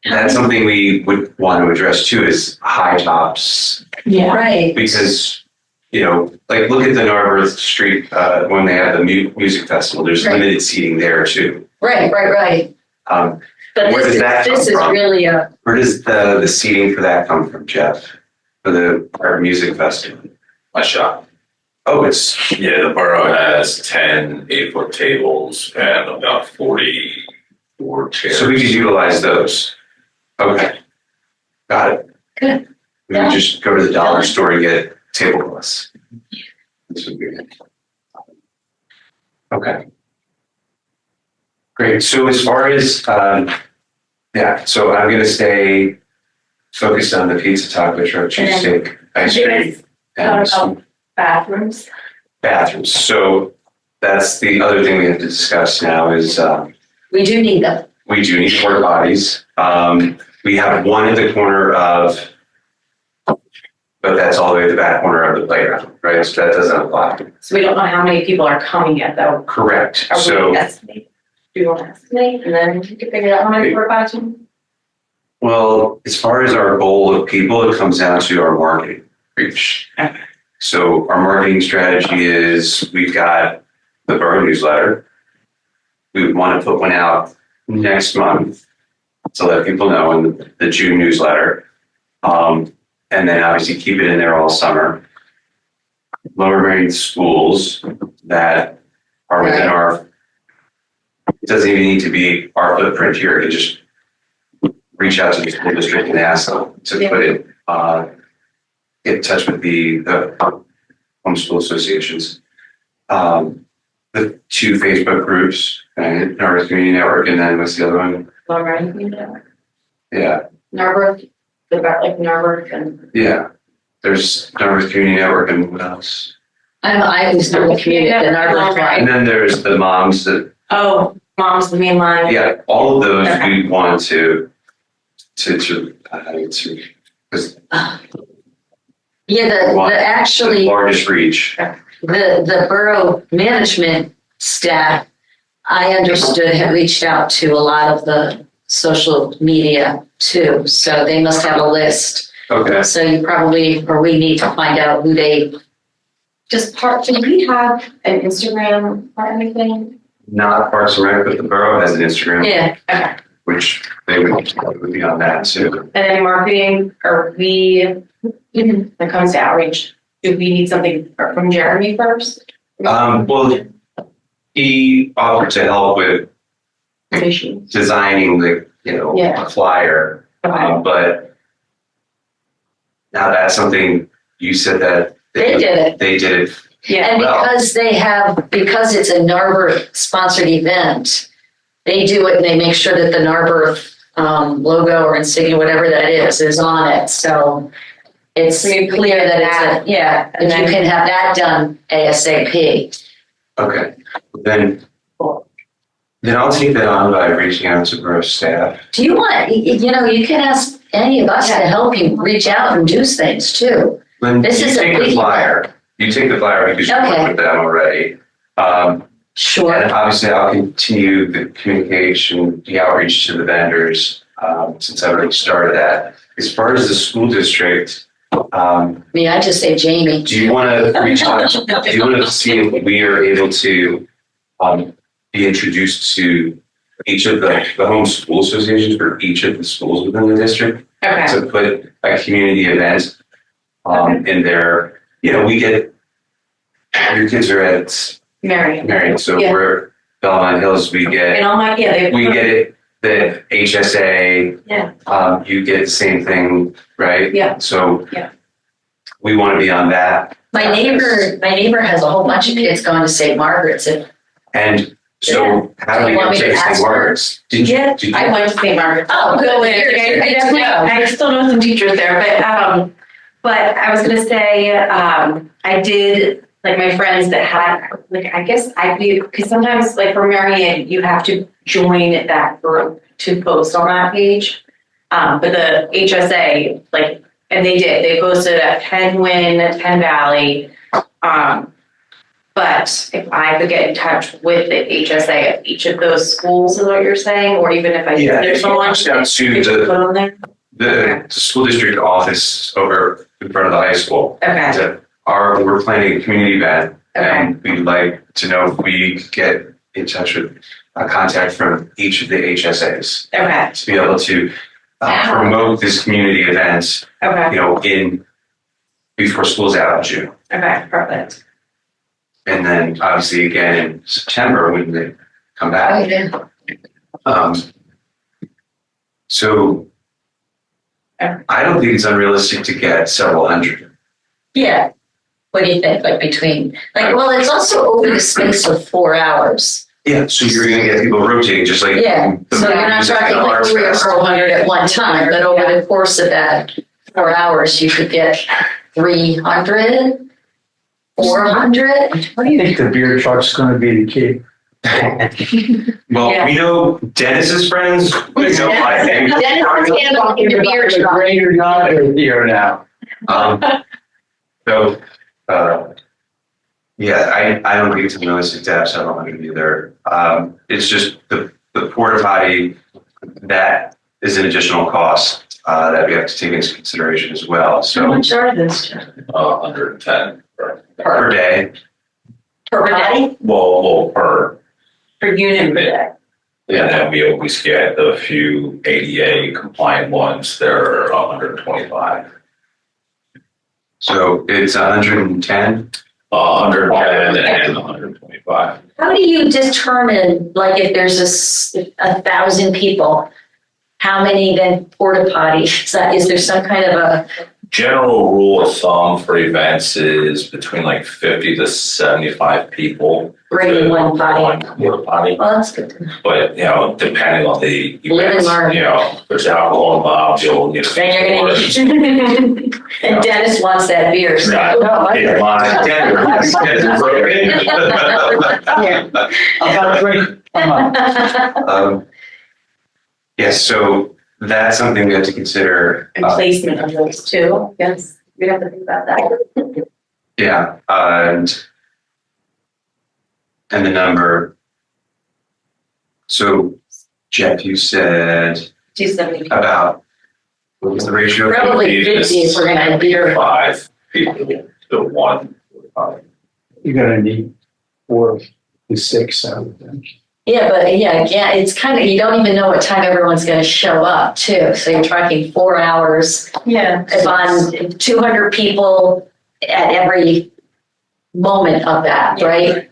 that's something we would want to address too, is high tops, Yeah. Right. because, like look at the Narberth Street, when they have the music festival, there's Right. limited seating there too. Right. Um, But Where does that come this is from? really a, where does the seating for that come from, Jeff? For the art music festival? My shop. Oh, it's, Yeah, the borough has 10 8-foot tables and about 44 chairs. so we could utilize those. Okay. Got it. Good. We could just go to the dollar store and get tablecloths. This would be good. Okay. Great. So as far as, so I'm gonna stay focused on the pizza, taco truck, cheesesteak, ice cream, and some Bathrooms. bathrooms. So that's the other thing we have to discuss now is, we do need them. we do need porta potties. We have one at the corner of, but that's all the way at the back corner of the playground, right? So that doesn't apply. So we don't know how many people are coming yet though. Correct. Are So, we estimate? Do you want to estimate and then we can figure out how many we're about? well, as far as our goal of people, it comes down to our marketing reach. Okay. So our marketing strategy is we've got the borough newsletter. We want to put one out next month to let people know in the June newsletter. And then obviously keep it in there all summer. Lower Merion schools that are within our, it doesn't even need to be our footprint here, it just reach out to the school district and ask them to put it, get in touch with the homeschool associations. The 2 Facebook groups, Narberth Community Network, and then what's the other one? Yeah, Narberth, about like Narberth and. yeah. There's Narberth Community Network and what else? I was not the community, the Narberth And then there's the moms that, Oh, Mom's the main line. yeah, all of those Okay. we want to, because Yeah, actually, largest reach. the borough management staff, I understood, had reached out to a lot of the social media too. So they must have a list. Okay. So you probably, or we need to find out who they, Do we have an Instagram or anything? Not Parks and Rec, but the borough has an Instagram, yeah. Okay. which they would be on that too. And then marketing, when it comes to outreach, do we need something from Jeremy first? Well, he offered to help with Issue. designing the, Yeah. a flyer, Okay. but Now that's something you said that They did it. They did it. Yeah. And Well- because it's a Narberth sponsored event, they do it and they make sure that the Narberth logo or insignia, whatever that is on it. So it's We clear that it's And if you then- can have that done ASAP. Okay, then I'll take that on by reaching out to borough staff. Do you want, you can ask any of us to help you reach out and do things too. Lynn, This you is a take the big- flyer. You take the flyer because you Okay. worked with them already. Sure. And obviously I'll continue the communication, the outreach to the vendors, since I already started that. As far as the school district, I I just say Jamie. do you want to reach out? Do you want to see if we are able to be introduced to each of the home school associations for each of the schools within the district Okay. to put a community event in there? We get your kids are at Marion, so Yeah. we're Belmont Hills. We get And all my, they. it. The HSA. Yeah. You get the same thing, right? Yeah. So. Yeah. We want to be on that. My neighbor has a whole bunch of kids going to St. Margaret's. And so how do we You want get me to to St. ask her? Margaret's? Did you? Yeah, did you- I went to St. Margaret's. Oh, good. So I definitely, I still know some teachers there, but I was gonna say, I did, like my friends that had, like, I guess because sometimes like for Marion, you have to join that group to post on that page. But the HSA, like, and they posted at Penn Valley. But if I could get in touch with the HSA of each of those schools, is what you're saying, or even if I Yeah, there's if you someone reach out to could put on there? the school district office over in front of the high school. Okay, We're planning a community event okay, and we'd like to know if we could get in touch with a contact from each of the HSAs okay, to be able to promote this community event, okay, before school's out in June. okay, perfect. And then obviously again in September when they come Oh, back. yeah. So I don't think it's unrealistic to get several hundred. Yeah. What do you think? Like it's also over the space of 4 hours. Yeah, so you're gonna get people rotating just like. Yeah. the So you're not music talking and like arts 300 or fest. 400 at one time, but over the course of that 4 hours, you could get 300, 400. I think the beer truck's gonna be the key. Well, Yeah. we know Dennis's friends, we know my name. Dennis is handling the beer The truck. greater not here now. So, yeah, I don't think it's realistic to have several hundred either. It's just the porta potty, that is an additional cost, that we have to take into consideration as well. How So much are those $110 per day, per body? well, per. Per unit per day. And then we always get a few ADA compliant ones, they're 125. so it's 110. 110 and 125. How do you determine, like, if there's 1,000 people, how many then porta potties? Is there some kind of a, General rule of thumb for events is between like 50 to 75 people. Bring in one potty. One porta potty. well, that's good. But, depending on the Live and events, learn. if there's alcohol involved, you'll need. Then you're gonna need, and Dennis wants that beer, so. Right. Yeah, mine. Dennis broken. I've got a drink. Come on. Yes, so that's something we have to consider. And placement of those too, yes, we'd have to think about that. Yeah, and the number. So Jeff, you said 270. about, what was the ratio? Probably 50 if we're gonna have beer. 5 people to 1 porta potty. You're gonna need 4 to 6, I would think. Yeah, but yeah, it's kind of, you don't even know what time everyone's gonna show up too. So you're talking 4 hours. Yeah. If on 200 people at every moment of that, right?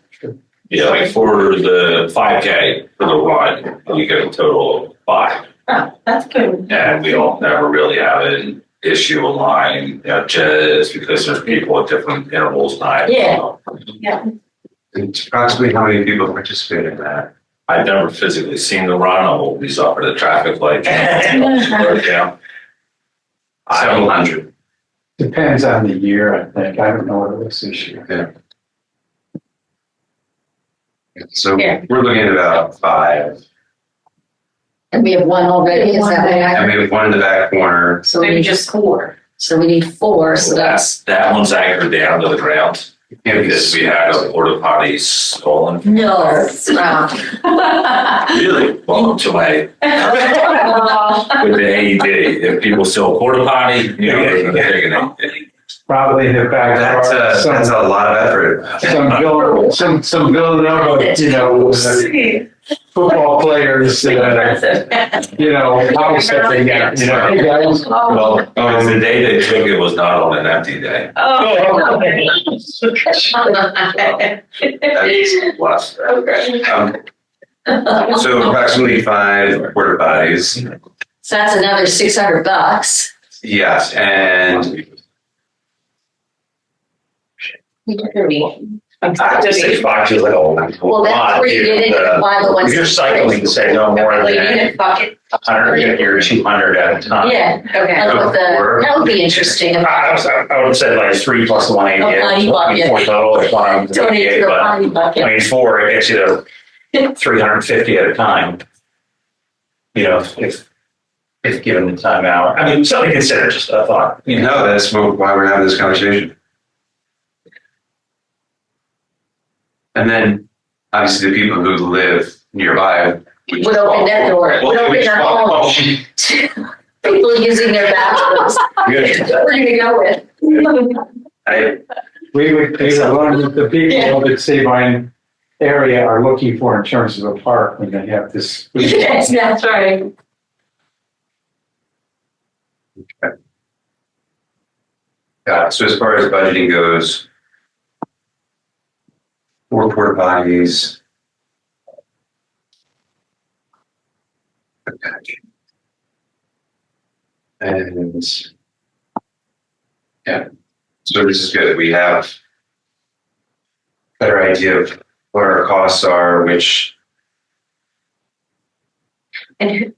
Yeah, like for the 5K, for the run, we get a total of 5. Oh, that's good. And we don't never really have it issue a line, just because there's people at different intervals night. Yeah. Approximately how many people participate in that? I've never physically seen the run, I'm always up at the traffic light. Yeah. Several hundred. Depends on the year, I think. I don't know what it was this year. So Yeah. we're looking at about 5. And we have one already, is that And right? we have one in the back corner. So we Maybe need, just 4. so we need 4, so that's, That one's anchored down to the ground, because we had a porta potty stolen. no, stop. Really? Welcome to my, with the AED, if people steal a porta potty, you know, they're taking it. Probably in the back. That's a lot of effort. Some Villanova, football players, house that they got, hey guys. Well, the day they took it was not on an empty day. That's last. Okay. So approximately 5 porta potties. So that's another $600. Yes, and I just say $5 is like, oh, Well, that's where you get into buy the ones. If you're cycling, say no more Like, you than didn't bucket. 150 or 200 at a time. Yeah, Okay. like with that would be interesting. I would say like 3 plus the 180. Oh, potty bucket. 4 total, if one Donate to 188, the but potty bucket. I mean, 4, it gets you to 350 at a time. If given the time out. I mean, something to consider, just a thought. no, that's why we're having this conversation. And then obviously the people who live nearby. Would open that door, would open their home to people using their bathrooms. We're gonna go with. We would learn that the people of the Sabine area are looking for in terms of a park when they have this. Yes, that's right. So as far as budgeting goes, 4 porta potties. And yeah, so this is good. We have a better idea of what our costs are, which And who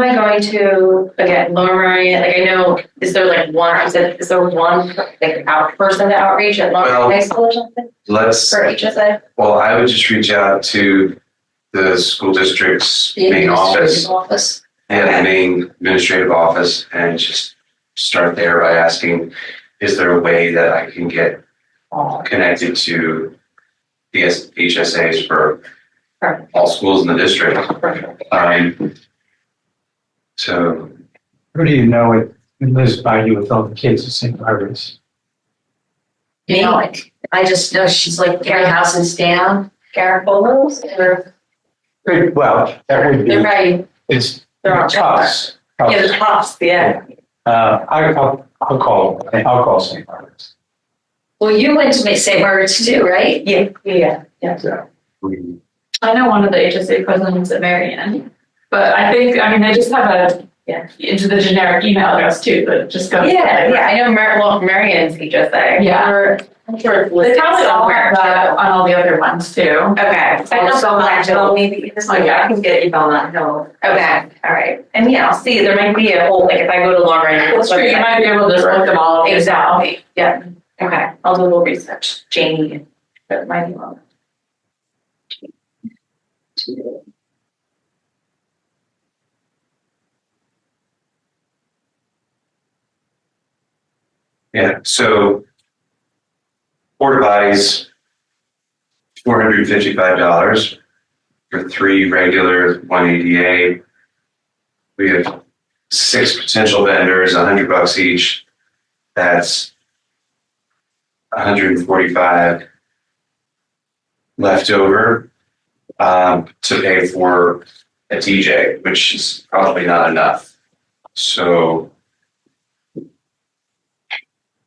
am I going to, again, Lower Merion, like I know, is there like one, is there one like person to outreach at Lower Well, High School or something let's, for HSA? well, I would just reach out to the school district's The main administrative office office. and the main administrative office and just start there by asking, is there a way that I can get connected to the HSAs for all schools in the district? So Who do you know it lives by you with all the kids at St. Margaret's? You know, I just know she's like 3 houses down. Garapolos or Well, that would they're be, right, it's they're on Tufts. yeah, the tops, yeah. I'll call St. Margaret's. Well, you went to St. Margaret's too, right? Yeah. So, I know one of the HSA presidents at Marion, but they just have into the generic email address too, but just go. Yeah, I know Marion's HSA. Yeah. I'm sure it's They listed probably all somewhere. have that on all the other ones too. Okay. I know Belmont Hill maybe. Oh, yeah. I can get you Belmont Hill. Okay, all right. And yeah, I'll see, there might be a whole, like if I go to Long Range. That's true, you might be able to just look them all up yourself. Exactly, yeah. Okay, I'll do a little research. Janie, that might be wrong. yeah, so porta potties, $455 for 3 regular, 1 ADA. We have 6 potential vendors, $100 each. That's $145 left over to pay for a DJ, which is probably not enough. So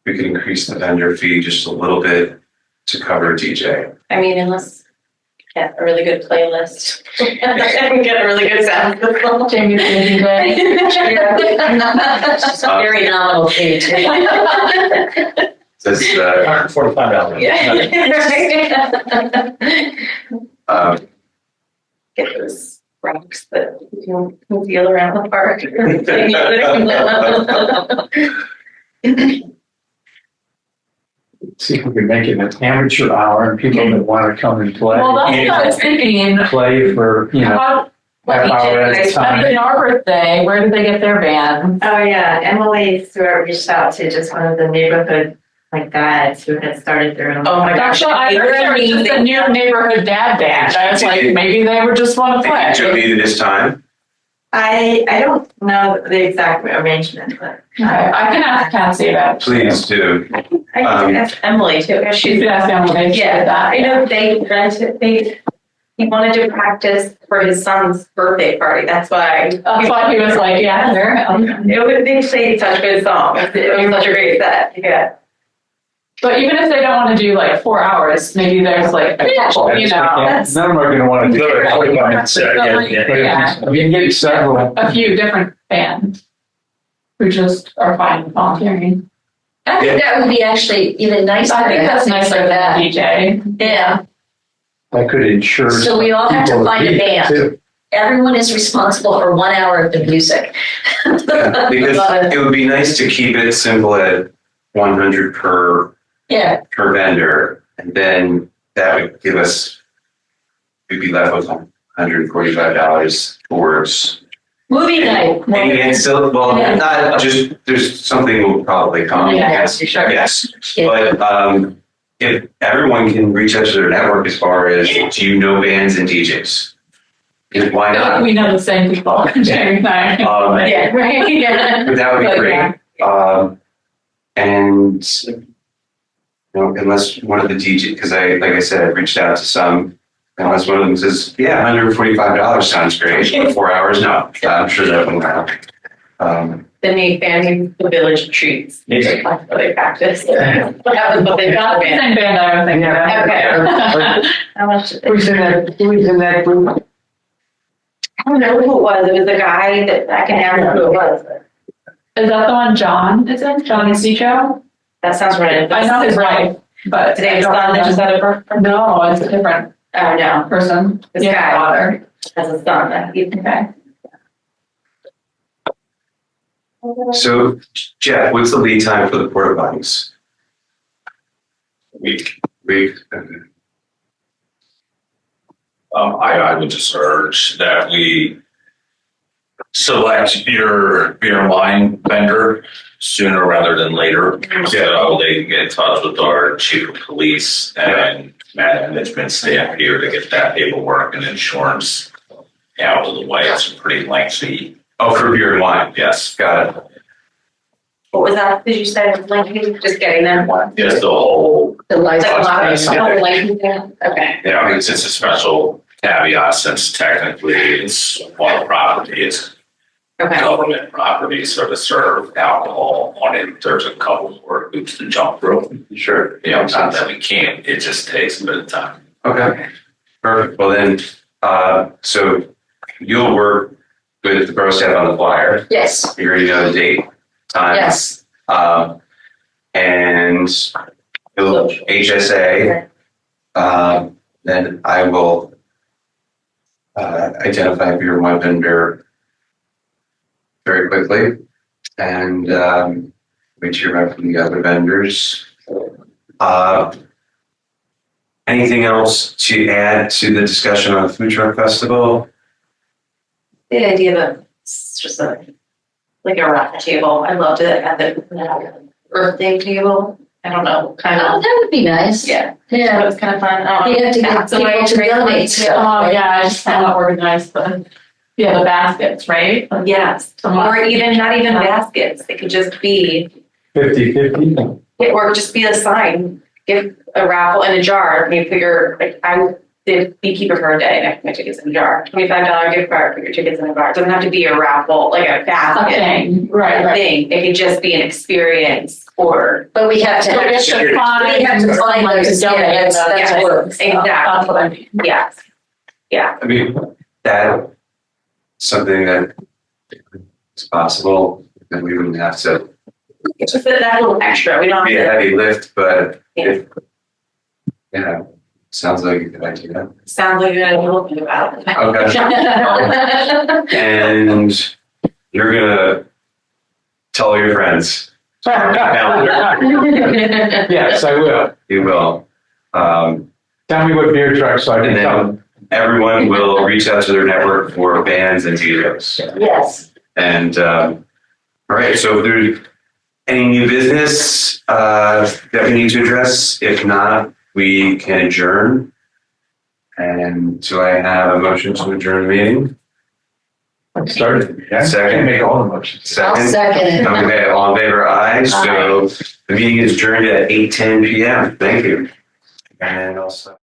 we could increase the vendor fee just a little bit to cover a DJ. I mean, unless, get a really good playlist. And get a really good sound system. Jamie's busy day. Very nominal fee too. Says, $145. Get those rocks that you can feel around the park. See if we can make it an amateur hour and people that want to come and play. Well, that's what I was thinking. Play for, How, half hour at a That's time. our birthday. Where did they get their band? Oh, yeah, Emily Stewart reached out to just one of the neighborhood like dads who had started their own. Oh my gosh. Actually, I heard there was just a new neighborhood dad band. I was like, maybe they would just want to play. Joe needed this time. I don't know the exact arrangement, but. I can ask Patsy about it. Please do. I can ask Emily too, because You she's, could ask Emily. She yeah, did that. I know they rented, he wanted to practice for his son's birthday party, that's why. That's why he was like, yeah, they're. They played such good songs, it was such a great set, yeah. But even if they don't want to do like 4 hours, maybe there's like a couple, you know, None of them are going to want to do it. Yeah. We can get several. a few different bands who just are fine with volunteering. I think that would be actually even nicer. I think that's to have things nicer like than that. a DJ. Yeah, I could ensure. So we all have to people find a read band. too. everyone is responsible for 1 hour of the music. Yeah, because it would be nice to keep it simple at 100 per Yeah, vendor, and then that would give us, we'd be left with $145 towards. movie night. And still, well, Yeah. not just, there's something will probably come. Yeah, yes, sure. yes. Yeah. But if everyone can reach out to their network as far as, do you know bands and DJs? Why not? We know the same people. Jerry and I. Yeah, right, yeah. But that would be But, great. yeah. And you know, unless one of the DJ, because like I said, I've reached out to some, unless one of them says, yeah, $145 sounds great, but 4 hours, no, I'm sure that wouldn't happen. The Nate band, the Village Treats. Yeah. That's what they practice. That was what they got. That's the same band I was thinking of. Okay. How much? did they- Who's in that group? I don't know who it was. It was the guy that I can ask who it was. Is that the one John is in? John Cicho? That sounds right. I know his wife, but. Today was son that just had a birth. No, it's a different Oh, no. person. This Yeah, guy. daughter. Has a son that he. Okay. So Jeff, what's the lead time for the porta potties? Week. Week. I would just urge that we select your beer and wine vendor sooner rather than later. So they can get in touch with our chief of police and management staff here to get that paperwork and insurance out of the way. It's a pretty lengthy. Oh, for beer and wine. Yes. Got it. What was that? Did you say like just getting them? Just the whole, The Like a lot of Yeah. Okay. you know, it's a special caveat since technically it's on a property, it's Okay. government property, so to serve alcohol on it, there's a couple more hoops to jump through. Sure. You know, not that we can't, it just takes a bit of time. Okay. Perfect. Well then, so you'll work with the borough staff on the flyer. Yes, You already know the date, time. yes. And you'll HSA. Then I will identify beer and wine vendor very quickly, and wait to hear back from the other vendors. Anything else to add to the discussion on the food truck festival? The idea that it's just like a raffle table. I loved it at the birthday table. I don't know, kind Oh, of. that would be nice. Yeah. Yeah. It was kind of fun. I don't You know. have to get That's the way people to it's donate stuff. Oh, yeah, I just found out organized the baskets, right? Yes, or even, not even baskets. It could just be, 50-50? or just be a sign. Give a raffle in a jar. And you put your, like, the beekeeper for a day, I put my tickets in a jar, $25 gift card, put your tickets in a jar. It doesn't have to be a raffle, like a basket Okay, right. thing. It could just be an experience or. But we have to. So we have to find. We have to find someone those, to donate yeah, that's Yes, work. exactly. That's what I mean. Yes. Yeah. I mean, that, something that is possible, then we wouldn't have to It's just that little extra. We don't be a have to. heavy lift, but if, yeah, sounds like a good idea. Sounds like you're gonna look about it. Okay. And you're gonna tell your friends. Yes, I will. You will. Tell me what beer truck so I can And then- tell them. Everyone will reach out to their network for bands and DJs. Yes. And, all right, so if there's any new business, that we need to address, if not, we can adjourn. And do I have a motion to adjourn the meeting? Started. I Second. can make all the motions. I'll Second? second it. Okay, all in favor, aye. So the meeting is adjourned at 8:10 PM. Thank you. And also.